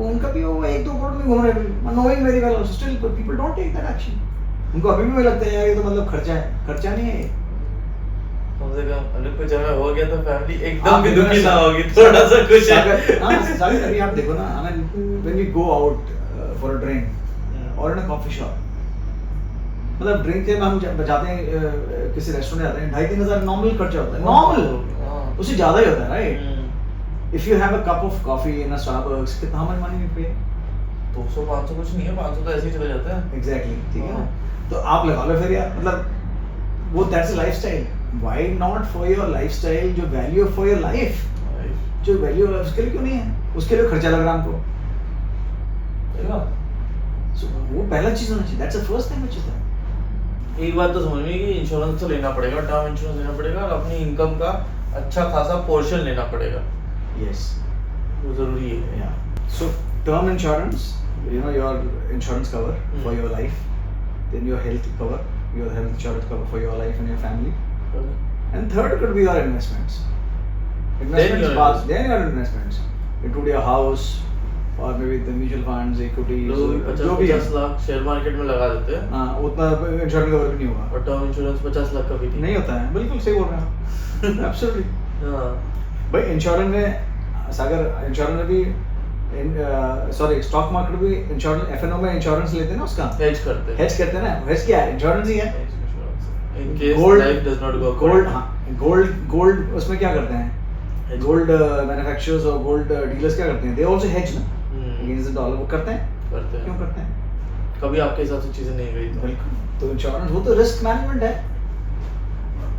उनका भी वो 1-2 करोड़ में घूम रहे हैं, knowing very well also, still people don't take that action. उनको अभी भी लगता है यार ये तो मतलब खर्चा है, खर्चा नहीं है। कम से कम अगर कुछ हमें हो गया तो फैमिली एकदम भी दुखी ना होगी, थोड़ा सा खुश है। हाँ, सागर अभी आप देखो ना, I mean when we go out for a drink और इन अ कॉफी शॉप, मतलब ड्रिंक के हम जाते हैं किसी रेस्टोरेंट जाते हैं, 2,500-3,000 नॉर्मल खर्चा होता है, नॉर्मल, उससे ज्यादा ही होता है, right? if you have a cup of coffee in a Starbucks, कितना how much money you pay? 200-500 कुछ नहीं है, 500 तो ऐसे ही चले जाते हैं। Exactly, ठीक है ना? तो आप लगा लो फिर यार, मतलब वो that's a lifestyle. Why not for your lifestyle जो value for your life? जो value है उसके लिए क्यों नहीं है? उसके लिए खर्चा लग रहा है हमको। So वो पहला चीज होना चाहिए। That's the first thing which is there. एक बात तो समझ में कि इंश्योरेंस तो लेना पड़ेगा, टर्म इंश्योरेंस लेना पड़ेगा और अपनी इनकम का अच्छा खासा पोर्शन लेना पड़ेगा। Yes. वो जरूरी है। Yeah. So term insurance, you know, your insurance cover for your life, then your health cover, your health insurance cover for your life and your family, and third could be your investments. Investments, then your investments. It could be a house or maybe the mutual funds, equities, लोग जो भी है। 50 lakh share market में लगा देते हैं। हाँ, उतना इंश्योरेंस कवर भी नहीं होगा। और टर्म इंश्योरेंस 50 लाख का भी नहीं होता है, बिल्कुल सही बोल रहे हैं। Absolutely. हाँ। भाई इंश्योरेंस में सागर इंश्योरेंस में भी सॉरी स्टॉक मार्केट भी इंश्योरेंस एफएनओ में इंश्योरेंस लेते हैं ना उसका हेज करते हैं। हेज करते हैं ना हेज क्या है इंश्योरेंस ही है in case Gold- life does not go gold हाँ गोल्ड उसमें क्या करते हैं गोल्ड मैन्युफैक्चरर्स और गोल्ड डीलर्स क्या करते हैं दे आल्सो हेज ना अगेंस्ट द डॉलर वो करते हैं क्यों करते हैं कभी आपके हिसाब से चीजें नहीं गई तो बिल्कुल तो इंश्योरेंस वो तो रिस्क मैनेजमेंट है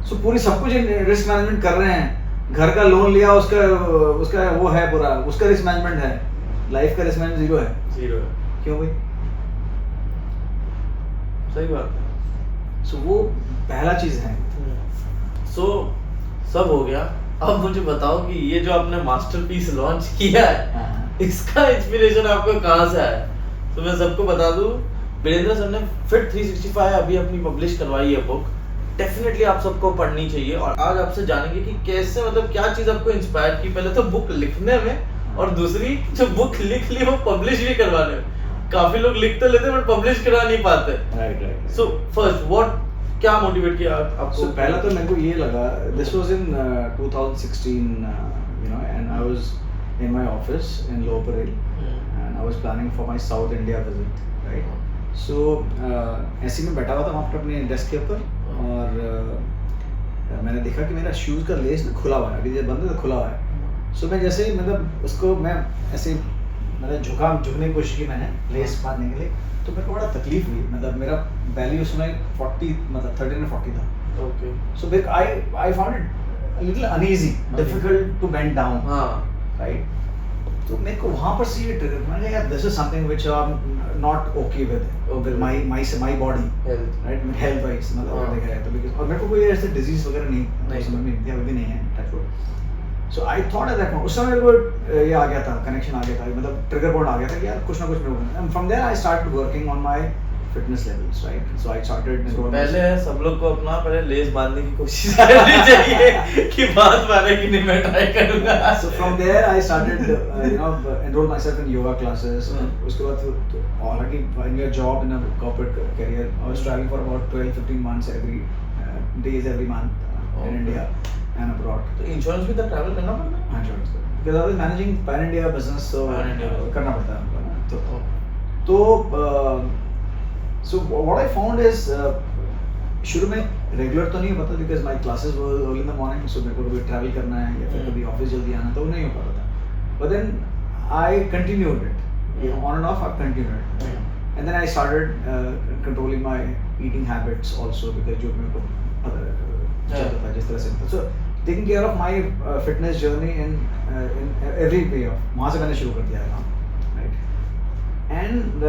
सो पूरी सब कुछ रिस्क मैनेजमेंट कर रहे हैं घर का लोन लिया उसका वो है पूरा उसका रिस्क मैनेजमेंट है लाइफ का रिस्क मैनेजमेंट जीरो है जीरो है। क्यों भाई सही बात है। सो वो पहला चीज है सो सब हो गया। अब मुझे बताओ कि ये जो आपने मास्टरपीस लॉन्च किया है इसका इंस्पिरेशन आपको कहाँ से आया? तो मैं सबको बता दूं वीरेंद्र सर ने फिट 365 अभी अपनी पब्लिश करवाई है बुक, डेफिनेटली आप सबको पढ़नी चाहिए। और आज आपसे जानेंगे कि कैसे मतलब क्या चीज आपको इंस्पायर की, पहले तो बुक लिखने में और दूसरी जो बुक लिख ली वो पब्लिश भी करवाने में। काफी लोग लिख तो लेते बट पब्लिश करा नहीं पाते। राइट सो फर्स्ट व्हाट क्या मोटिवेट किया आपको? सो पहला तो मेरे को ये लगा this was in 2016 you know and I was in my office in lower Parel and I was planning for my south India visit right so ऐसे में बैठा हुआ था वहाँ पर अपने डेस्क के ऊपर और मैंने देखा कि मेरा शूज़ का लेस ना खुला हुआ है अभी जब बंद है तो खुला हुआ है सो मैं जैसे ही मतलब उसको मैं ऐसे मतलब झुकने की कोशिश की मैंने लेस बांधने के लिए तो मेरे को बड़ा तकलीफ हुई मतलब मेरा वैल्यू उसमें 40 मतलब 13 और 40 था ओके सो फिर I found it little uneasy difficult to bend down हाँ राइट तो मेरे को वहाँ पर से ये ट्रिगर मैंने कहा यार this is something which I am not okay with my body health right health wise मतलब हाँ। अगर देखा जाए तो बिकॉज और मेरे को कोई ऐसे डिजीज वगैरह नहीं समझ में अभी भी नहीं है touch wood so I thought at that point उस समय मेरे को ये आ गया था कनेक्शन आ गया था मतलब ट्रिगर पॉइंट आ गया था कि यार कुछ ना कुछ मेरे को and from there I started working on my fitness levels right so I started पहले सब लोग को अपना पहले लेस बांधने की कोशिश करनी चाहिए कि बात मारे कि नहीं मैं ट्राई करूंगा। So from there I started you know enroll myself in yoga classes उसके बाद already in your job in a corporate career I was traveling for about 12-15 months every month in India and abroad तो insurance भी तो travel करना पड़ता है? हाँ insurance because I was managing pan India business तो करना पड़ता है हमको ना तो so what I found is शुरू में रेगुलर तो नहीं पता because my classes were early in the morning so मेरे को कभी ट्रैवल करना है या फिर कभी ऑफिस जल्दी आना तो नहीं हो पाता था but then I continued it on and off I continued and then I started controlling my eating habits also because जो मेरे को चलता था जिस तरह से so taking care of my fitness journey in every way of वहाँ से मैंने शुरू कर दिया था and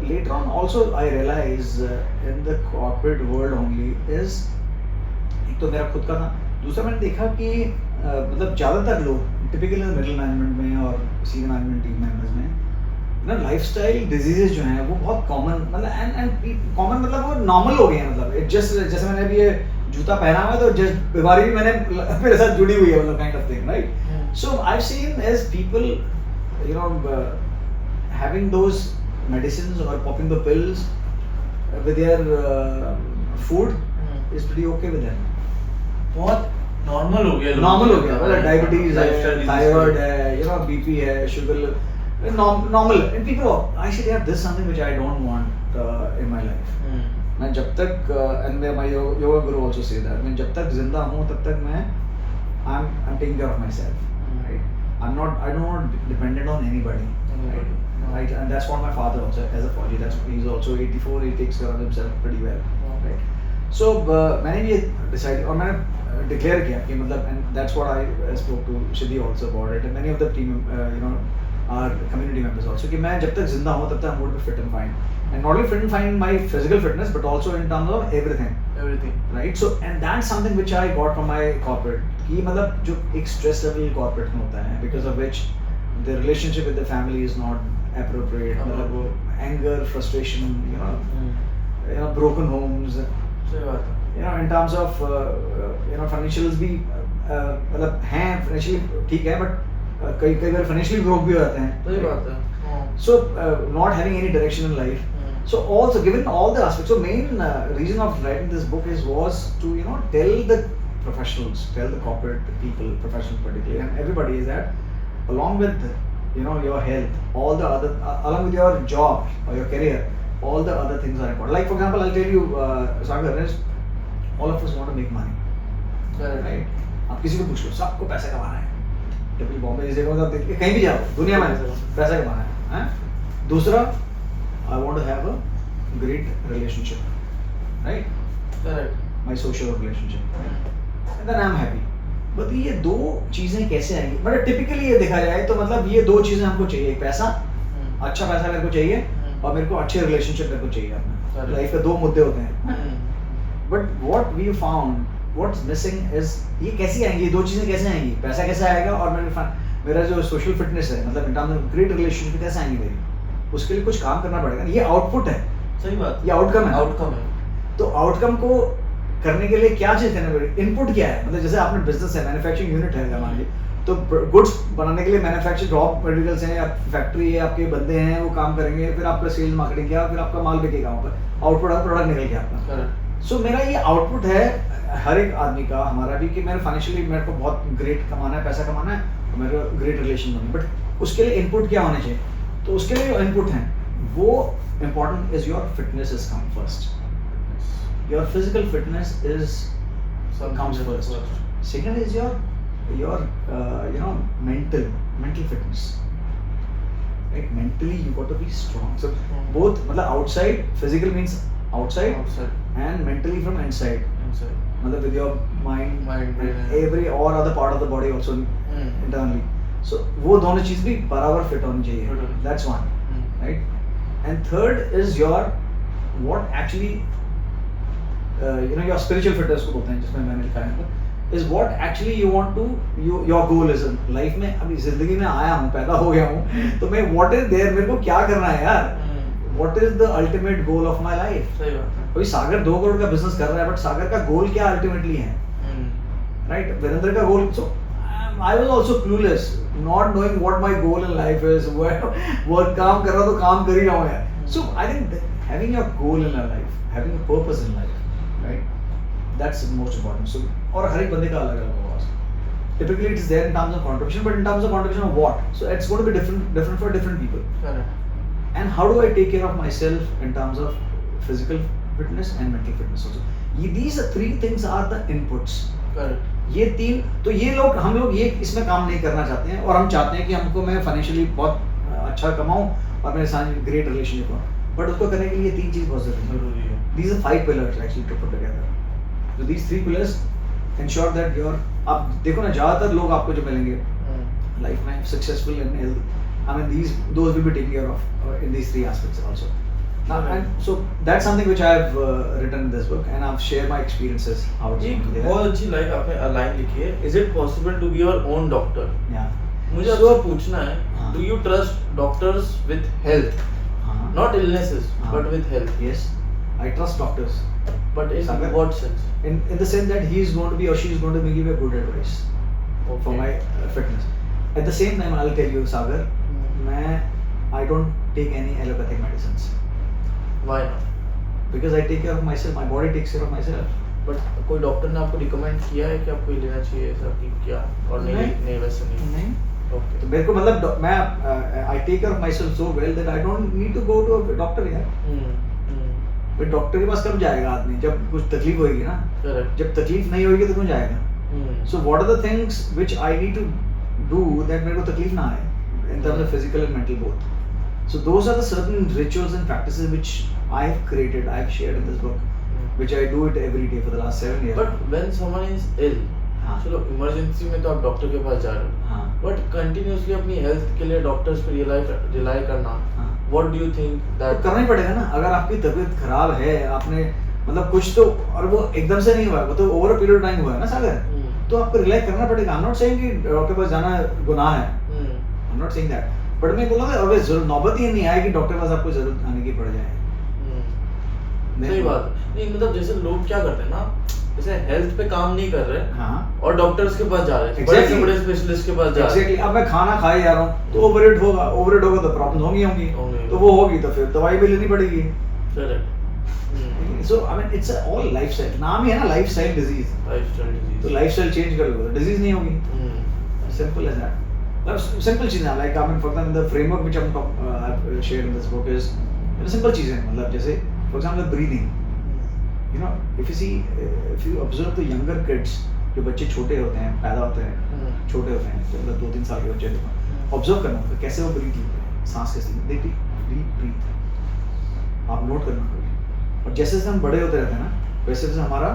later on also I realized in the corporate world only is एक तो मेरा खुद का था दूसरा मैंने देखा कि मतलब ज़्यादातर लोग टिपिकली मिडिल मैनेजमेंट में और सीनियर मैनेजमेंट टीम मेंबर्स में ना लाइफस्टाइल डिजीजेस जो हैं वो बहुत कॉमन मतलब एंड कॉमन मतलब वो नॉर्मल हो गए हैं मतलब इट जस्ट जैसे मैंने अभी ये जूता पहना हुआ है तो जस्ट बीमारी भी मैंने मेरे साथ जुड़ी हुई है मतलब kind of thing right so I have seen as people you know having those medicines or popping the pills with their food is pretty okay with them. बहुत नॉर्मल हो गया नॉर्मल हो गया मतलब डायबिटीज है थायराइड है you know BP है sugar normal and people I said यार this something which I don't want in my life मैं जब तक and my yoga Guru also say that मैं जब तक जिंदा हूं तब तक मैं I am taking care of my self right I'm not dependent on anybody. Right, and that's what my father also as a Fauji. He's also 84. He takes care of himself pretty well. Right. So मैंने ये decide और मैंने declare किया कि मतलब, and that's what I spoke to Shidi also about it, and many of the team, our community members also, कि मैं जब तक जिंदा हूँ तब तक I'm going to be fit and fine, and not only fit and fine in my physical fitness but also in terms of everything. Right. So and that's something which I got from my corporate, कि मतलब जो एक stress level corporate में होता है, because of which the relationship with the family is not appropriate, मतलब वो anger, frustration, broken homes, in terms of financials भी मतलब हैं financially ठीक है, but कई बार financially broke भी हो जाते हैं. सही बात है. So not having any direction in life. So also given all the aspects, so main reason of writing this book was to tell the professionals, tell the corporate people, professionals particularly, and everybody, is that along with your health, all the other along with your job or your career, all the other things are important. Like for example, I'll tell you, Sagar, all of us want to make money. Right? आप किसी को पूछ लो, सबको पैसा कमाना है. जब बॉम्बे जैसे कहीं भी जाओ दुनिया में पैसा कमाना है. दूसरा, I want to have a great relationship, right? Correct. My social relationship, and then I'm happy. But ये दो चीजें कैसे आएंगी? मतलब typically ये देखा जाए तो मतलब ये दो चीजें हमको चाहिए, एक पैसा, अच्छा पैसा मेरे को चाहिए, और मेरे को अच्छे relationship मेरे को चाहिए अपना. लाइफ के दो मुद्दे होते हैं. But what we found, what's missing is ये कैसे आएंगी, दो चीजें कैसे आएंगी, पैसा कैसे आएगा और मेरा जो सोशल फिटनेस है, मतलब इन टर्म्स ऑफ ग्रेट रिलेशनशिप कैसे आएंगी मेरी, उसके लिए कुछ काम करना पड़ेगा. ये आउटपुट है. सही बात. ये आउटकम है. तो आउटकम को करने के लिए क्या चीज करना पड़ेगी, इनपुट क्या है. मतलब जैसे आपने बिजनेस है, मैन्युफैक्चरिंग यूनिट है मान लीजिए, तो गुड्स बनाने के लिए मैन्युफैक्चर रॉ मटेरियल्स हैं, या फैक्ट्री है, आपके बंदे हैं, वो काम करेंगे, फिर आपका सेल्स मार्केटिंग किया, फिर आपका माल बिकेगा वहाँ पर, आउटपुट प्रोडक्ट निकल के आपका. सो मेरा ये आउटपुट है हर एक आदमी का, हमारा भी, कि मेरे फाइनेंशियली मेरे को बहुत ग्रेट कमाना है, पैसा कमाना है, और मेरे को ग्रेट रिलेशन बनना है. बट उसके लिए इनपुट क्या होने चाहिए, तो उसके लिए जो इनपुट है वो important is your fitness is come first. Your physical fitness is comes first. Second is your mental fitness. Right? Mentally you got to be strong. So both, मतलब outside, physical means outside, and mentally from inside. मतलब with your mind, brain, every or other part of the body also internally. So वो दोनों चीज भी बराबर fit होनी चाहिए. That's one, right? And third is your what actually your spiritual fitness को बोलते हैं, जिसमें मैंने लिखा है, is what actually you want to, your goal is in life में. अभी जिंदगी में आया हूँ, पैदा हो गया हूँ, तो मैं what is there, मेरे को क्या करना है यार, what is the ultimate goal of my life. सही बात है. अभी सागर 2 करोड़ का बिजनेस कर रहा है, बट सागर का गोल क्या अल्टीमेटली है, राइट? वीरेंद्र का गोल, so I was also clueless, not knowing what my goal in life is. वो काम कर रहा तो काम कर ही रहा हूँ यार. So I think having a goal in your life, having a purpose in life, right? That's the most important. So, और हर एक बंदे का अलग अलग होगा. Typically it is there in terms of contribution, but in terms of contribution of what? So it's going to be different for different people. Correct. And how do I take care of myself in terms of physical fitness and mental fitness also? These 3 things are the inputs. Correct. ये 3, तो ये लोग, हम लोग ये इसमें काम नहीं करना चाहते हैं, और हम चाहते हैं कि हमको मैं फाइनेंशियली बहुत अच्छा कमाऊं और मेरे साथ ग्रेट रिलेशनशिप हो, बट उसको करने के लिए 3 चीज बहुत जरूरी है. These are 5 pillars actually to put together. So these 3 pillars ensure that आप देखो ना, ज्यादातर लोग आपको जो मिलेंगे लाइफ में successful and healthy, I mean those will be taken care of in these 3 aspects also. And so that's something which I have written in this book, and I've shared my experiences how it's एक there. बहुत अच्छी आपने line लिखी है, is it possible to be your own doctor? Yeah. मुझे आपसे पूछना है, हाँ. do you trust doctors with health? हाँ. Not illnesses, हाँ. but with health. Yes, I trust doctors. But in Sagar, what sense? In the sense that he is going to be or she is going to give a good advice for my fitness. At the same time, I'll tell you, Sagar, I don't take any allopathic medicines. Why not? Because I take care of myself. My body takes care of myself. But कोई doctor ने आपको recommend किया है कि आपको ये लेना चाहिए ऐसा, कि क्या, और नहीं वैसे नहीं. Okay. तो मेरे को मतलब मैं I take care of myself so well that I don't need to go to a doctor यार. भाई डॉक्टर के पास कब जाएगा आदमी, जब कुछ तकलीफ होगी ना. Correct. जब तकलीफ नहीं होगी तो क्यों जाएगा. So what are the things which I need to do that मेरे को तकलीफ ना आए in terms of physical and mental both. So those are the certain rituals and practices which I've created, I've shared in this book, which I do it every day for the last 7 years. But when someone is ill, हाँ. चलो emergency में तो आप doctor के पास जा रहे हो, हाँ. बट कंटिन्यूसली अपनी हेल्थ के लिए डॉक्टर्स पे रिलाई करना, हाँ. व्हाट डू यू थिंक तो दैट करना ही पड़ेगा ना. अगर आपकी तबीयत खराब है, आपने मतलब कुछ तो, और वो एकदम से नहीं हुआ है, वो तो ओवर अ पीरियड टाइम हुआ है ना सागर, तो आपको रिलाई करना पड़ेगा. आई एम नॉट सेइंग कि डॉक्टर के पास जाना गुनाह है, I am not saying that, but मैं बोला अगर जरूर नौबत ही नहीं आए कि डॉक्टर के पास आपको जरूरत आने की पड़ जाए. सही बात नहीं, मतलब जैसे लोग क्या करते हैं ना, जैसे हेल्थ पे काम नहीं कर रहे, हाँ, और डॉक्टर्स के पास जा रहे हैं, Exactly. बड़े से बड़े स्पेशलिस्ट के पास जा रहे हैं. एग्जैक्टली. अब मैं खाना खाए जा रहा हूँ तो ओवरईट होगा, ओवरईट होगा तो प्रॉब्लम होंगी, तो वो होगी तो फिर दवाई भी लेनी पड़ेगी. Correct. So I mean it's all lifestyle. नाम ही है ना लाइफस्टाइल डिजीज, लाइफस्टाइल डिजीज. तो लाइफस्टाइल चेंज कर लो डिजीज नहीं होगी. Simple as that. सिंपल चीजें like I mean for example the framework which I share in this book is simple चीजें, मतलब जैसे for example breathing. You know, if you observe the younger kids, जो बच्चे छोटे होते हैं, पैदा होते हैं, छोटे होते हैं, तो मतलब 2-3 साल के बच्चे को ऑब्जर्व करना कि कैसे वो ब्रीथ लेते हैं, सांस कैसे लेते हैं, डीप ब्रीथ. आप नोट करना करिए. और जैसे जैसे हम बड़े होते रहते हैं ना, वैसे वैसे हमारा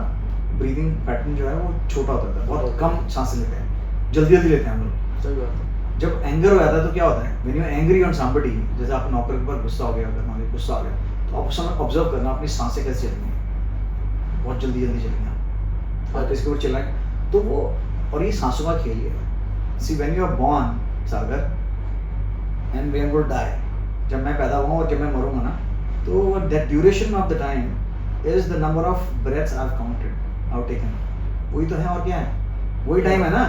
ब्रीदिंग पैटर्न जो है वो छोटा होता है, बहुत कम सांसें लेते हैं, जल्दी लेते हैं हम लोग. सही बात है. जब एंगर हो जाता है तो क्या होता है, when you are angry on somebody, जैसे आप नौकर के ऊपर गुस्सा हो गया, अगर मान लीजिए गुस्सा आ गया, तो आप उस समय ऑब्जर्व करना अपनी सांसें कैसे चलती हैं, बहुत जल्दी चलेंगे आप इसके ऊपर चलाएं तो वो, और ये सांसों का खेल है. See when you are born Sagar and when you die, जब मैं पैदा हुआ और जब मैं मरूंगा ना, तो that duration of the time is the number of breaths I have counted, out taken. वही तो है, और क्या है, वही टाइम है ना.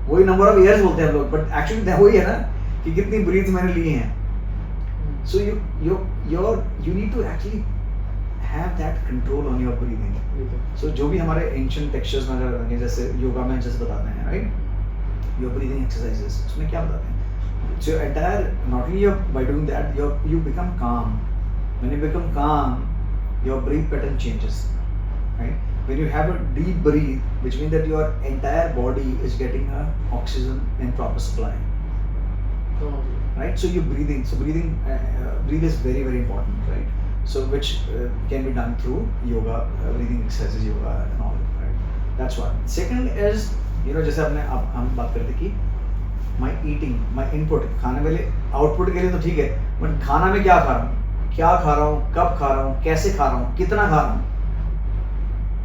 वही नंबर ऑफ ईयर्स बोलते हैं लोग, बट एक्चुअली वही है ना कि कितनी ब्रीथ मैंने ली हैं. सो you need to actually have that control on your breathing. So जो भी हमारे ancient textures में अगर रखें, जैसे योगा में जैसे बताते हैं, right, your breathing exercises, उसमें क्या बताते हैं, so entire not only by doing that you become calm. When you become calm, your breath pattern changes, right. When you have a deep breath, which means that your entire body is getting a oxygen and proper supply, right. So you're breathing, breathe is very very important, right. So which can be done through yoga, breathing exercises, yoga and all, right. That's one. Second is, you know, जैसे अपने हम बात करते कि my eating, my input, खाने वाले output के लिए तो ठीक है, but खाना में क्या खा रहा हूँ, कब खा रहा हूँ, कैसे खा रहा हूँ, कितना खा रहा हूँ.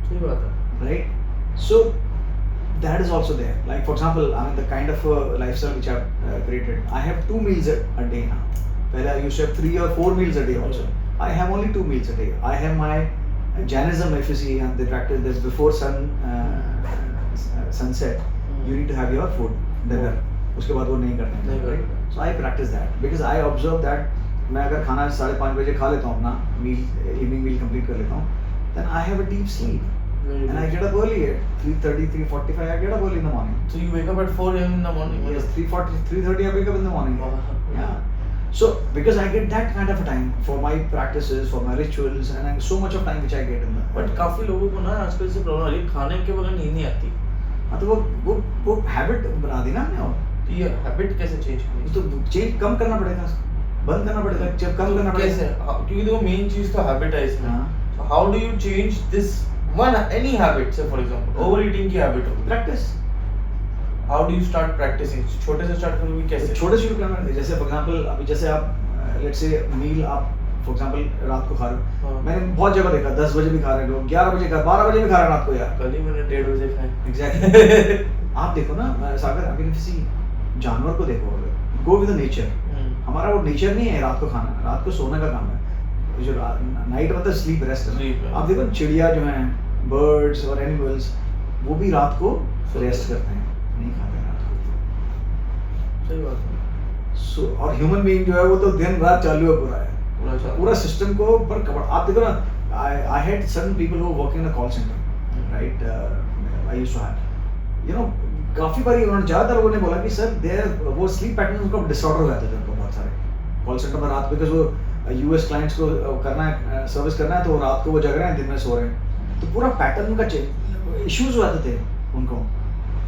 सही बात है. Right. So that is also there. Like for example, I mean the kind of lifestyle which I've created. I have 2 meals a day now. Pehले I used to have 3 or 4 meals a day also. I have only 2 meals a day. I have my Jainism, if you see, and they practice this before sunset. You need to have your food, dinner. उसके बाद वो नहीं करते हैं. Right? So I practice that because I observe that मैं अगर खाना 5:30 बजे खा लेता हूँ अपना meal, evening meal complete कर लेता हूँ, then I have a deep sleep. And I get up early at 3:30, 3:45. I get up early in the morning. So you wake up at 4 a.m. in the morning? Yes, 3:40, 3:30. I wake up in the morning. Yeah. So because I get that kind of a time for my practices, for my rituals, and I have so much of time which I get in the. But काफी लोगों को ना आजकल से problem आ रही है, खाने के बगैर नींद नहीं आती. हाँ तो वो हैबिट बना दी ना हमने. और तो ये हैबिट कैसे चेंज करनी? तो चेंज कम करना पड़ेगा, बंद करना पड़ेगा, जब कम करना पड़ेगा. कैसे? क्योंकि देखो मेन चीज तो हैबिट है इसमें. हाँ. How do you change this one any habit? Say for example, overeating की हैबिट हो. Practice. How do you start practicing? छोटे से स्टार्ट करोगे कैसे? छोटे शुरू करना है. जैसे फॉर एग्जांपल अभी जैसे आप लेट्स से मील आप फॉर एग्जांपल रात को खा रहे हो. मैंने बहुत जगह देखा 10 बजे भी खा रहे हैं लोग, 11 बजे खा, 12 बजे भी खा रहे हैं रात को यार. कल ही मैंने 1:30 बजे खाए. एग्जैक्टली. आप देखो ना सागर, अगर किसी जानवर को देखो, गो विद द नेचर. हमारा वो नेचर नहीं है रात को खाना, रात को सोने का काम है. जो नाइट मतलब स्लीप रेस्ट है. आप देखो चिड़िया जो हैं, बर्ड्स और एनिमल्स, वो भी रात को रेस्ट करते हैं, नहीं खाते रात को. सही बात है. सो और ह्यूमन बीइंग जो है वो तो दिन रात चालू है पूरा सिस्टम को पर कवर. आप देखो ना, I had certain people who work in a call centre, right. I used to have, you know, काफी बार उन्होंने ज्यादातर लोगों ने बोला कि सर देयर वो स्लीप पैटर्न उनका डिसऑर्डर हो जाता था बहुत सारे कॉल सेंटर में रात, बिकॉज वो यूएस क्लाइंट्स को करना है, सर्विस करना है, तो रात को वो जग रहे हैं, दिन में सो रहे हैं, तो पूरा पैटर्न उनका इश्यूज हो जाते थे उनको.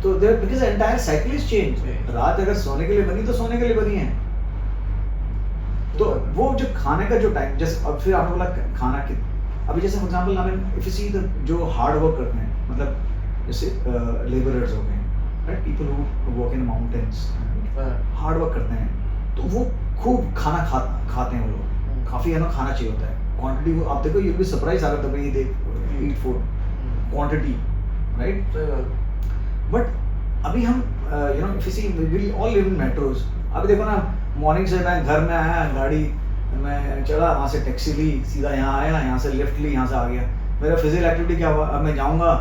तो there because entire cycle is change. रात अगर सोने के लिए बनी तो सोने के लिए बनी है। तो वो जो खाने का जो टाइम, जैसे अब फिर आपने बोला खाना कि अभी जैसे for example I mean if you see the जो हार्ड वर्क करते हैं, मतलब जैसे लेबरर्स हो गए, right, people who work in mountains, hard work करते हैं, तो वो खूब खाना खाते हैं वो लोग, काफी है ना खाना चाहिए होता है, क्वांटिटी वो आप देखो, यू बी सरप्राइज अगर तब ये देख eat food quantity, right. But अभी हम you know if you see we all live in metros, अभी देखो ना मॉर्निंग से मैं घर में आया, गाड़ी मैं चला, वहाँ से टैक्सी ली, सीधा यहाँ आया, यहाँ से लिफ्ट ली, यहाँ से आ गया। मेरा फिजिकल एक्टिविटी क्या हुआ, अब मैं जाऊँगा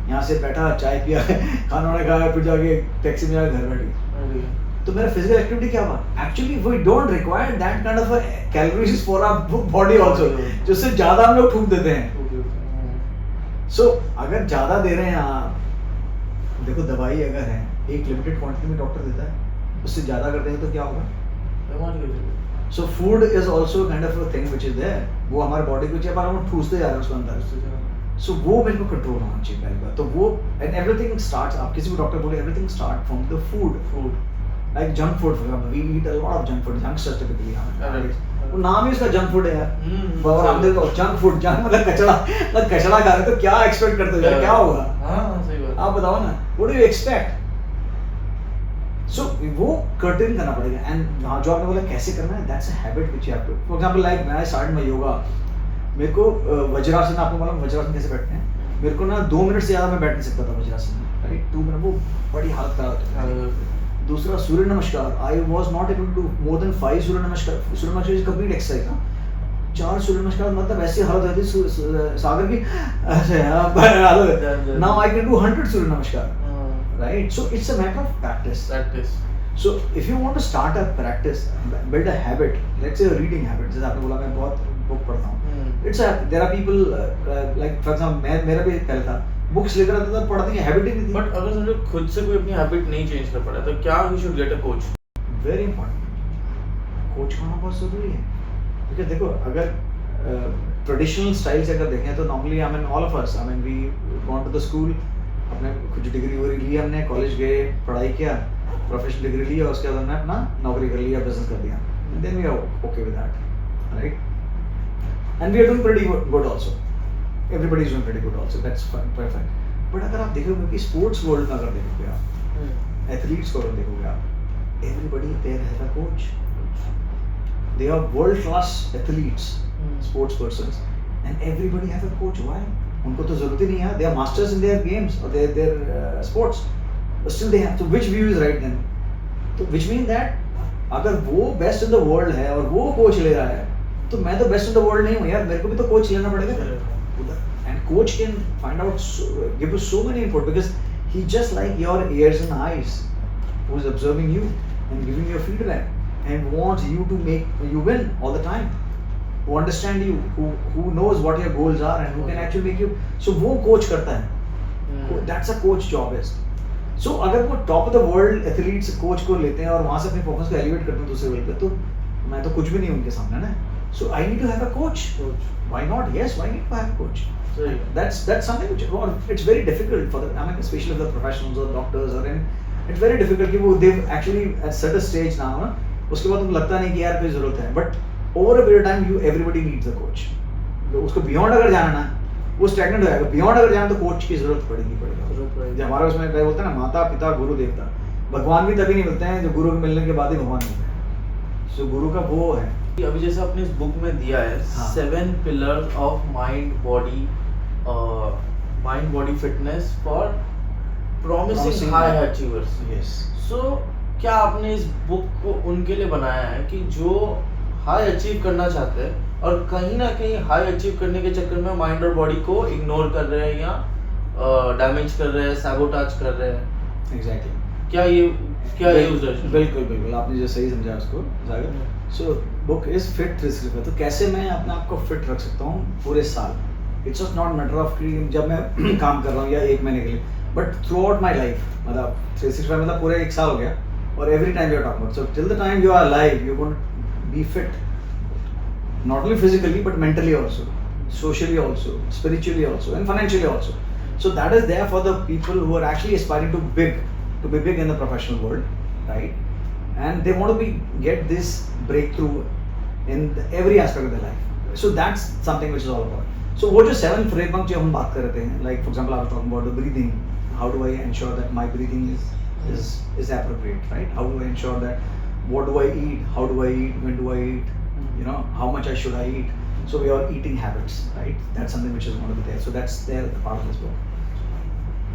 यहाँ से बैठा, चाय पिया, खाना वाना खाया, फिर जाके टैक्सी में जाकर घर बैठी, तो मेरा फिजिकल एक्टिविटी क्या हुआ। Actually we don't require that kind of calories for our body also, जिससे ज़्यादा हम लोग ठूक देते हैं। सो अगर ज़्यादा दे रहे हैं आप, देखो दवाई अगर है एक लिमिटेड क्वांटिटी में डॉक्टर देता है, उससे ज़्यादा कर देंगे तो क्या होगा। So food is also kind of thing which is there, वो हमारे बॉडी को चाहिए पर हम ठूसते जा रहे हैं उसको अंदर। सो वो मेरे को कंट्रोल होना चाहिए पहली बार तो वो, एंड एवरीथिंग स्टार्ट्स, आप किसी भी डॉक्टर बोले everything start from the food, like junk food for example, we eat a lot of junk food, youngsters typically, वो नाम ही उसका जंक फूड है यार। बाबा रामदेव को जंक फूड, जंक मतलब कचड़ा, मतलब कचड़ा खा रहे तो क्या एक्सपेक्ट करते हो यार, क्या होगा। हाँ सही बात, आप बताओ ना, व्हाट डू यू एक्सपेक्ट। सो वो कर्टेन करना पड़ेगा, एंड जो आपने बोला कैसे करना है, that's a habit which you have to, for example like when I started my yoga, मेरे को वज्रासन, आपको मालूम वज्रासन कैसे बैठते हैं, मेरे को ना 2 मिनट से ज्यादा मैं बैठ नहीं सकता था वज्रासन में, राइट, 2 मिनट, वो बड़ी हालत खराब होती है। दूसरा Surya Namaskar, I was not able to do more than 5 Surya Namaskar. Surya नमस्कार इज कंप्लीट एक्सरसाइज ना, 4 सूर्य नमस्कार मतलब ऐसी हालत होती है सागर की, नाउ आई कैन डू 100 सूर्य नमस्कार, right? So it's a matter of practice. So if you want to start a practice, build a habit, let's say a reading habit, जैसे आपने बोला मैं बहुत बुक पढ़ता हूँ, there are people like for example मेरा भी पहले था, बुक्स लेकर आता था, पढ़ने की हैबिट ही नहीं थी। बट अगर समझो खुद से कोई अपनी हैबिट नहीं चेंज कर पा रहा तो क्या we should get a coach. Very important, coach का होना बहुत जरूरी है, क्योंकि देखो अगर ट्रेडिशनल स्टाइल से अगर देखें तो normally I mean all of us, I mean we gone to the school, अपने कुछ डिग्री वगैरह ली हमने, कॉलेज गए, पढ़ाई किया, प्रोफेशनल डिग्री ली, और उसके बाद हमने अपना नौकरी कर लिया, बिजनेस कर लिया, then we are okay with that, right, and we are doing pretty good also, everybody is doing pretty good also, that's perfect. But अगर आप देखोगे कि स्पोर्ट्स वर्ल्ड में अगर देखोगे आप, एथलीट्स को अगर देखोगे आप, everybody there have a coach, they are world class athletes, sports persons, and everybody have a coach. Why? उनको तो जरूरत ही नहीं है, they are masters in their games और their sports, but still they have, तो which view is right then, तो which mean that अगर वो बेस्ट इन द वर्ल्ड है और वो कोच ले रहा है, तो मैं तो बेस्ट इन द वर्ल्ड नहीं हूँ यार, मेरे को भी तो कोच लेना पड़ेगा। And coach can find out, give you so many input, because he just like your ears and eyes, who is observing you and giving you feedback and wants you to make you win all the time, who understand you, who knows what your goals are and who can actually make you, so वो coach करता है, that's a coach job is। so अगर वो top of the world athletes coach को लेते हैं और वहाँ से अपने फोकस को elevate करते हैं दूसरे लेवल पे, तो मैं तो कुछ भी नहीं उनके सामने ना, so I need to have a coach, why not, yes, why need to have a coach, that's something which it's very difficult for the, I mean especially the professionals or doctors or in, it's very difficult कि वो they've actually at certain stage now ना, उसके बाद उनको लगता नहीं कि यार कोई जरूरत है, but over a period of time you everybody needs a coach। उसको beyond अगर जाना ना, वो stagnant हो जाएगा, beyond अगर जाना तो कोच की जरूरत पड़ेगी। जब हमारे उसमें क्या बोलते हैं ना, माता पिता गुरु देवता, भगवान भी तभी नहीं मिलते हैं जो गुरु के मिलने के बाद ही भगवान मिलते हैं, so गुरु का वो है। अभी जैसे आपने इस बुक में दिया है 7 pillars of mind body fitness for promising high achievers। yes, so क्या आपने इस बुक को उनके लिए बनाया है कि जो हाई अचीव करना चाहते हैं और कहीं ना कहीं हाई अचीव करने के चक्कर में माइंड और बॉडी को इग्नोर कर रहे हैं या डैमेज कर रहे हैं, सैबोटाज कर रहे हैं। एग्जैक्टली, क्या ये यूजर? बिल्कुल आपने जो सही समझा उसको जागर। सो बुक इज फिट 365, तो कैसे मैं अपने आप को फिट रख सकता हूँ पूरे साल। It's just not matter of कि जब मैं काम कर रहा हूँ या 1 महीने के लिए, but throughout my life, मतलब 365 मतलब पूरे 1 साल हो गया, और every time you are talking about, so till the time you are alive you going to be fit, not only physically but mentally also, socially also, spiritually also, and financially also. So that is there for the people who are actually aspiring to big, to be big in the professional world, right? And they want to get this breakthrough in every aspect of their life. So that's something which is all about. So वो जो 7 framework जो हम बात कर रहे थे, like for example I was talking about the breathing. How do I ensure that my breathing is appropriate, right? How do I ensure that what do I eat, how do I eat, when do I eat, you know, how much should I eat? So your eating habits, right? That's something which is going to be there. So that's there part of this book.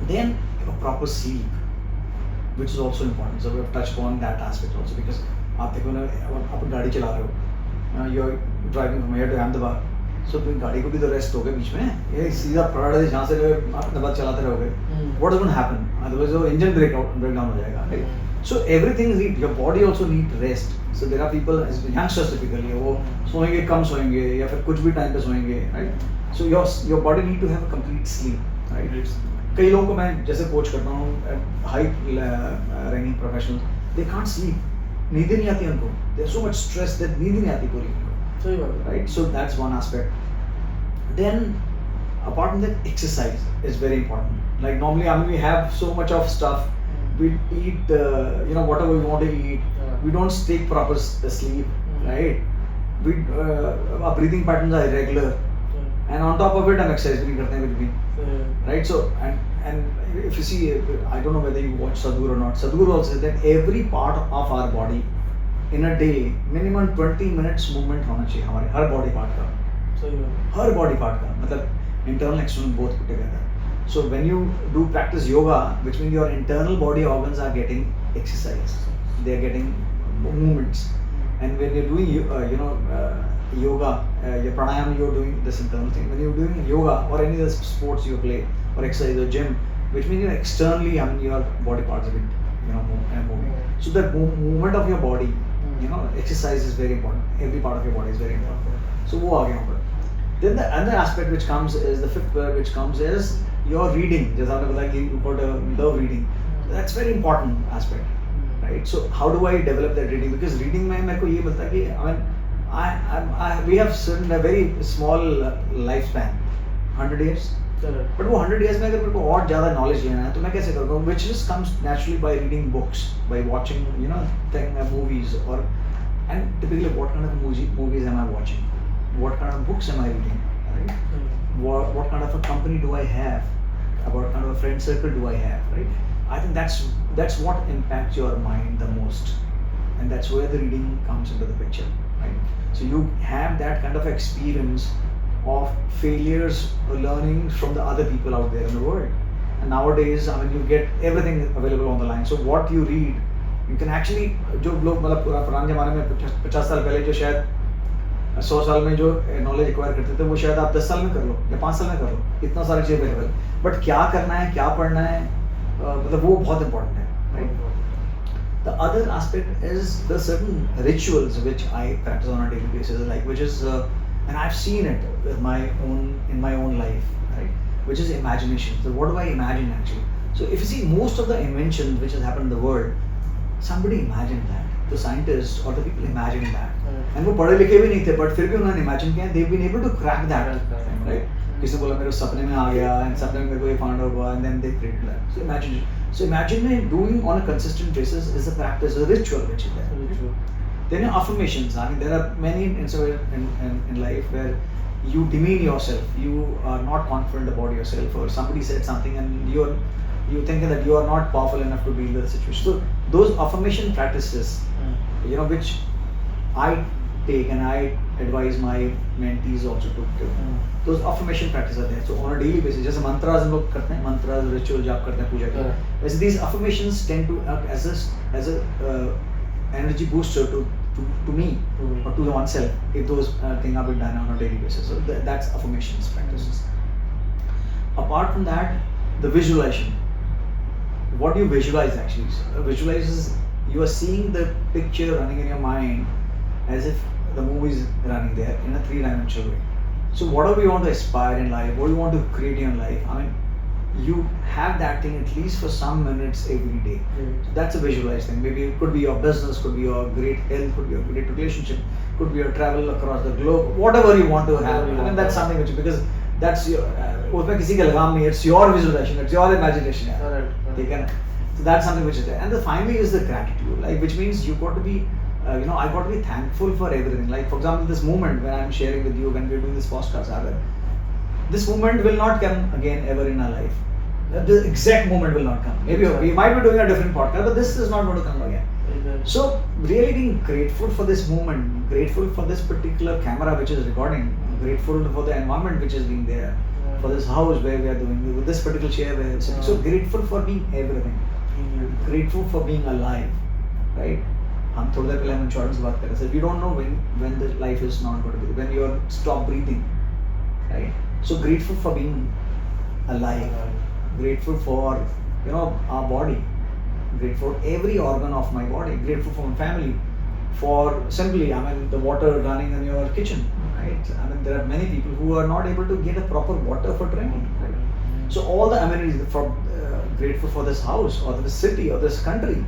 Then a proper sleep, which is also important. So we have touched upon that aspect also because आप देखो ना आप गाड़ी चला रहे हो, you're driving from here to Ahmedabad. So तुम गाड़ी को भी तो रेस्ट होगे बीच में, ये सीधा प्रॉडक्ट जहाँ से अहमदाबाद चलाते रहोगे, what is going to happen? Otherwise your engine breakdown हो जाएगा, right? So everything is your body also need rest. So there are people, youngsters typically, वो सोएंगे कम सोएंगे या फिर कुछ भी टाइम पे सोएंगे, right? So your body need to have a complete sleep, right? कई लोगों को मैं जैसे कोच करता हूँ, high ranking professionals, they can't sleep, नींद नहीं आती उनको, they are so much stressed that नींद नहीं आती पूरी, right? So that's one aspect. Then apart from that, exercise is very important. Like normally, I mean, we have so much of stuff. We eat, you know, whatever we want to eat. We don't take proper sleep, right? We our breathing patterns are irregular, and on top of it, हम exercise भी नहीं करते हैं कुछ भी, right? So and if you see, I don't know whether you watch Sadhguru or not. Sadhguru also said that every part of our body in a day minimum 20 minutes movement होना चाहिए हमारे हर body part का, हर body part का, मतलब internal external both put together. So when you do practice yoga, which means your internal body organs are getting exercise, they are getting movements, and when you're doing yoga, your pranayama, you're doing this internal thing. When you're doing yoga or any other sports you play or exercise or gym, which means you're externally, I mean, your body parts are moving. So the movement of your body, exercise is very important. Every part of your body is very important. So वो आ गया ऊपर. Then the other aspect which comes is the fifth pillar, which comes is your reading. जैसा आपने बताया कि you got love reading. That's very important aspect, right? So how do I develop that reading? Because reading में मेरे को ये मिलता है कि we have certain a very small lifespan, 100 years. But वो 100 years में अगर मेरे को और ज़्यादा knowledge लेना है तो मैं कैसे करूँगा? Which just comes naturally by reading books, by watching movies, or and typically what kind of movies am I watching? What kind of books am I reading? Right? What kind of a company do I have? What kind of a friend circle do I have? Right? I think that's what impacts your mind the most, and that's where the reading comes into the picture. Right? So you have that kind of experience of failures or learning from the other people out there in the world. And nowadays, I mean, you get everything available on the line. So what you read, you can actually, जो लोग मतलब पुराने ज़माने में 50 साल पहले जो शायद 100 साल में जो नॉलेज एक्वायर करते थे वो शायद आप 10 साल में कर लो या 5 साल में कर लो, इतना सारी चीज़ अवेलेबल. बट क्या करना है, क्या पढ़ना है, मतलब वो बहुत important है, right? The other aspect is the certain rituals which I practice on a daily basis, like which is, and I've seen it in my own life, right? Which is imagination. So what do I imagine actually? So if you see most of the inventions which has happened in the world, somebody imagined that. The scientists or the people imagined that. And वो पढ़े लिखे भी नहीं थे, but फिर भी उन्होंने imagine किया. They've been able to crack that, right? किसी बोला मेरे को सपने में आ गया, and सपने में मेरे को ये find out हुआ, and then they created that. So imagine. So imagine doing on a consistent basis is a practice, a ritual which is there. Then affirmations. I mean, there are many in life where you demean yourself. You are not confident about yourself, or somebody said something, and you think that you are not powerful enough to deal with the situation. So those affirmation practices, which I take and I advise my mentees also to do. Those affirmation practices are there. So on a daily basis, जैसे mantras हम लोग करते हैं, mantras, ritual जाप करते हैं पूजा के. वैसे these affirmations tend to act as a energy booster to me or to oneself if those things are being done on a daily basis. So that's affirmations practices. Apart from that, the visualization. What do you visualize actually? Visualize is you are seeing the picture running in your mind as if the movie is running there in a 3-dimensional way. So whatever you want to aspire in life, what you want to create in your life, I mean, you have that thing at least for some minutes every day. So that's a visualized thing. Maybe it could be your business, could be your great health, could be your great relationship, could be your travel across the globe, whatever you want to have. I mean, that's something which, because that's your, उसमें किसी का लगाम नहीं है, it's your visualization, it's your imagination. ठीक है ना? So that's something which is there. And the finally is the gratitude, like which means you got to be, I got to be thankful for everything. Like for example, this moment when I'm sharing with you, when we're doing this podcast, Sagar, this moment will not come again ever in our life. The exact moment will not come. Maybe we might be doing a different podcast, but this is not going to come again. So really being grateful for this moment, grateful for this particular camera which is recording, grateful for the environment which is being there, for this house where we are doing, with this particular chair where we are sitting. So grateful for being everything, grateful for being alive, right? हम थोड़ी देर पहले हम insurance की बात कर रहे थे. We don't know when the life is not going to be, when you are stop breathing, right? So grateful for being alive, grateful for our body, grateful for every organ of my body, grateful for my family, for simply the water running in your kitchen, right? There are many people who are not able to get a proper water for drinking, right? So all the amenities, from grateful for this house or this city or this country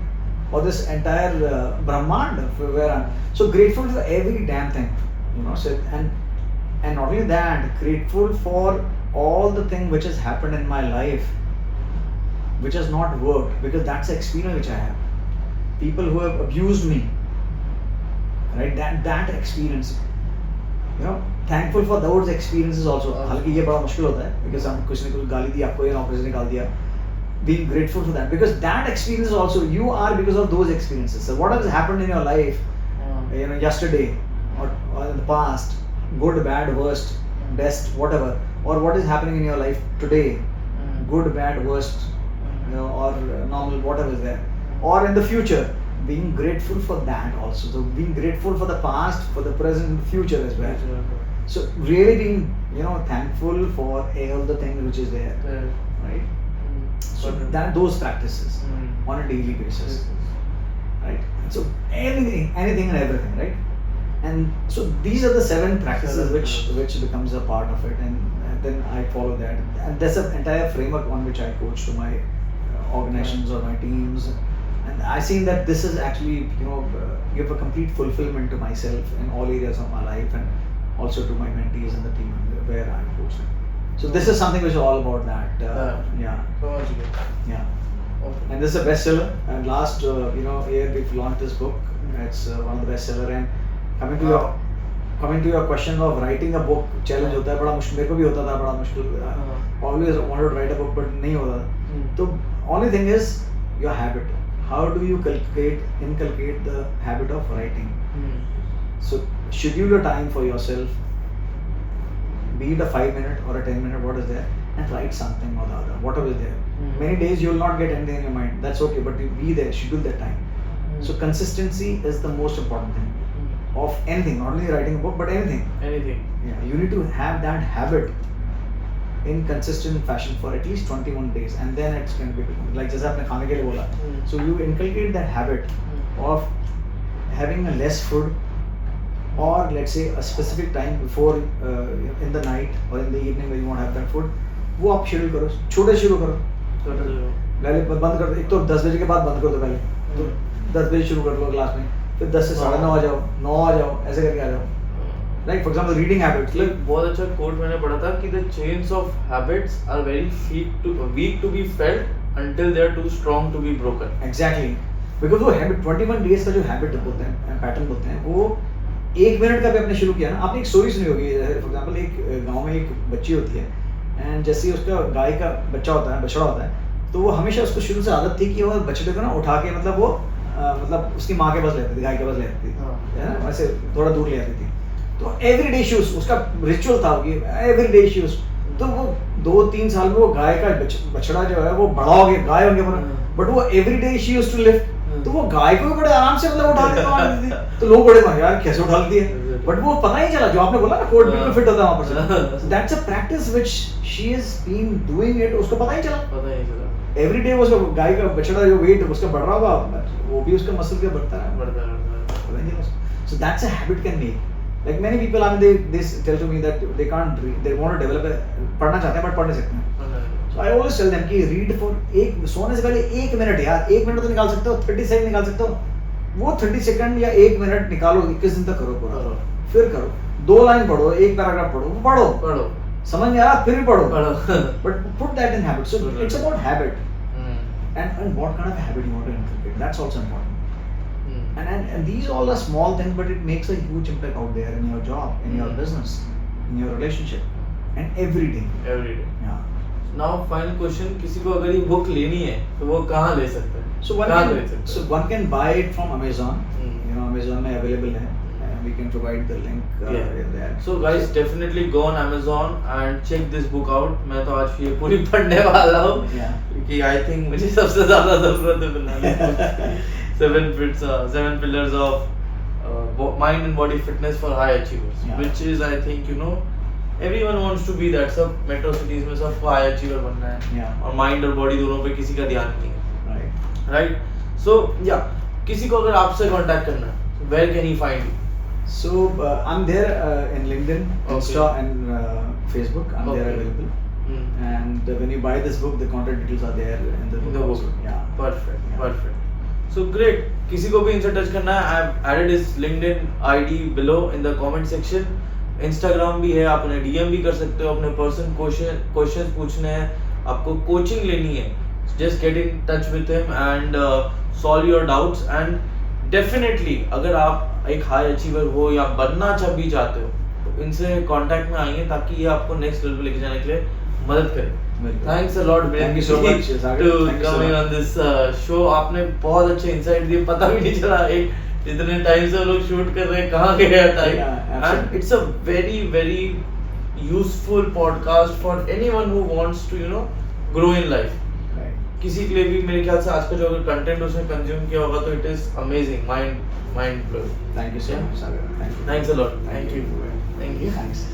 or this entire Brahmand where I'm so grateful for every damn thing, So and not only that, grateful for all the thing which has happened in my life, which has not worked, because that's the experience which I have. People who have abused me, right? That experience, thankful for those experiences also. हालांकि ये बड़ा मुश्किल होता है, because हम कुछ ने कुछ गाली दी आपको या नौकरी से निकाल दिया. Being grateful for that, because that experience also, you are because of those experiences. So what has happened in your life, yesterday or in the past, good, bad, worst, best, whatever, or what is happening in your life today, good, bad, worst, or normal, whatever is there, or in the future, being grateful for that also. So being grateful for the past, for the present, future as well. So really being, thankful for all the things which is there, right? So those practices on a daily basis, right? So anything and everything, right? And so these are the 7 practices which becomes a part of it, and then I follow that, and there's an entire framework on which I coach to my organizations or my teams, and I've seen that this is actually give a complete fulfillment to myself in all areas of my life, and also to my mentees and the team where I'm coaching. So this is something which is all about that. Yeah. And this is a bestseller. And last year we've launched this book. It's one of the bestseller. And coming to your question of writing a book, challenge होता है बड़ा मुश्किल. मेरे को भी होता था बड़ा मुश्किल. Always wanted to write a book, but नहीं होता. तो only thing is your habit. How do you inculcate the habit of writing? So schedule a time for yourself. Be it a 5-minute or a 10-minute, what is there, and write something or the other, whatever is there. Many days you will not get anything in your mind. That's okay, but you be there, schedule that time. So consistency is the most important thing of anything, not only writing a book, but anything. Yeah, you need to have that habit in consistent fashion for at least 21 days, and then it's going to be like जैसे आपने खाने के लिए बोला. So you inculcate that habit of having a less food, or let's say a specific time before in the night or in the evening when you want to have that food, वो आप schedule करो. छोटे शुरू करो. पहले बंद कर दो. एक तो 10 बजे के बाद बंद कर दो पहले. तो 10 बजे शुरू कर लो क्लास में. फिर 10 से 9:30 आ जाओ, 9 आ जाओ, ऐसे करके आ जाओ. Like for example, reading habits. Like बहुत अच्छा कोट मैंने पढ़ा था कि the chains of habits are very weak to be felt until they are too strong to be broken. Exactly. Because वो habit 21 days का जो habit बोलते हैं, पैटर्न बोलते हैं, वो 1 मिनट का भी आपने शुरू किया ना. आपने एक स्टोरी सुनी होगी. फॉर एग्जाम्पल एक गांव में एक बच्ची होती है, एंड जैसे ही उसका गाय का बच्चा होता है, बछड़ा होता है, तो वो हमेशा उसको शुरू से आदत थी कि वो बछड़े को ना उठा के मतलब उसकी माँ के पास लेती थी, गाय के पास लेती थी, है ना, वैसे थोड़ा दूर ले आती थी. तो एवरीडे शूज उसका रिचुअल था कि एवरीडे शूज. तो वो 2-3 साल में वो गाय का बछड़ा जो है वो बड़ा हो गया, गाय हो गया, बट वो everyday she used to lift. तो वो गाय को भी बड़े आराम से उठा लेती थी. तो लोग बड़े यार कैसे उठा लेती है, बट वो पता ही चला. जो आपने बोला ना, कोड बिल्कुल फिट होता है वहां पर से. That's a practice which she is been doing it. उसको पता ही चला. एवरी डे वो गाय का बछड़ा जो वेट उसका बढ़ रहा होगा, वो भी उसका मसल का बढ़ता है. So that's a habit can make. Like many people, they tell to me that they can't read, they want to develop पढ़ना चाहते हैं बट पढ़ नहीं सकते हैं. So I always tell them कि read for सोने से पहले 1 मिनट यार, 1 मिनट तो निकाल सकते हो, 30 सेकंड निकाल सकते हो. वो 30 सेकंड या 1 मिनट निकालो, 21 दिन तक करो पूरा. फिर करो, 2 लाइन पढ़ो, 1 पैराग्राफ पढ़ो, समझ में आया फिर भी पढ़ो. But put that in habit. So it's about habit. and what kind of habit you want to inculcate. That's also important. Hmm. And these all are small things, but it makes a huge impact out there in your job, in your business, in your relationship, and every day. Every day. Yeah. Now final question, किसी को अगर ये book लेनी है तो वो कहाँ ले सकता है? So one कहाँ can, खरीद सकता है? so one can buy it from Amazon. Hmm. You know, Amazon में available है. And we can provide the link Yeah. there. So guys, definitely go on Amazon and check this book out. मैं तो आज ये पूरी पढ़ने वाला हूँ Yeah. क्योंकि I think मुझे सबसे ज़्यादा ज़रूरत है बनाने की. 7 pillars of mind and body fitness for high achievers, Yeah. which is I think everyone wants to be that. सब metro cities में सबको high achiever बनना है Yeah. और mind और body दोनों पे किसी का ध्यान नहीं है. Right. Right? So yeah, किसी को अगर आपसे contact करना है, where can he find you? So I'm there in LinkedIn, Insta, and Facebook. I'm there Okay. available. Hmm. And when you buy this book, the contact details are there in the book. In the book. also. Yeah. Perfect, Yeah. perfect. So great. किसी को भी इनसे touch करना है, I have added his LinkedIn ID below in the comment section. Instagram भी है, आप उन्हें DM भी कर सकते हो, अपने पर्सन क्वेश्चन पूछने हैं, आपको कोचिंग लेनी है, just get in touch with him and solve your doubts. And definitely अगर आप एक हाई अचीवर हो या बनना भी चाहते हो तो इनसे कांटेक्ट में आएंगे ताकि ये आपको नेक्स्ट लेवल पे लेके जाने के लिए मदद करे. Very good. Thanks a lot, Thank you so much, Sagar. to Thank you so coming much. on this show. आपने बहुत अच्छे इंसाइट दिए, पता भी नहीं चला एक इतने टाइम से लोग शूट कर रहे हैं कहाँ गया time. Yeah, And absolutely. it's a very very useful podcast for anyone who wants to grow in life. Right. किसी के लिए भी मेरे ख्याल से आज का जो अगर कंटेंट उसने कंज्यूम किया होगा तो it is amazing, mind blowing. Thank you so Yeah. much, Sagar. Thank you. Thanks a lot. Thank Thank you. you. Thank you. Thanks.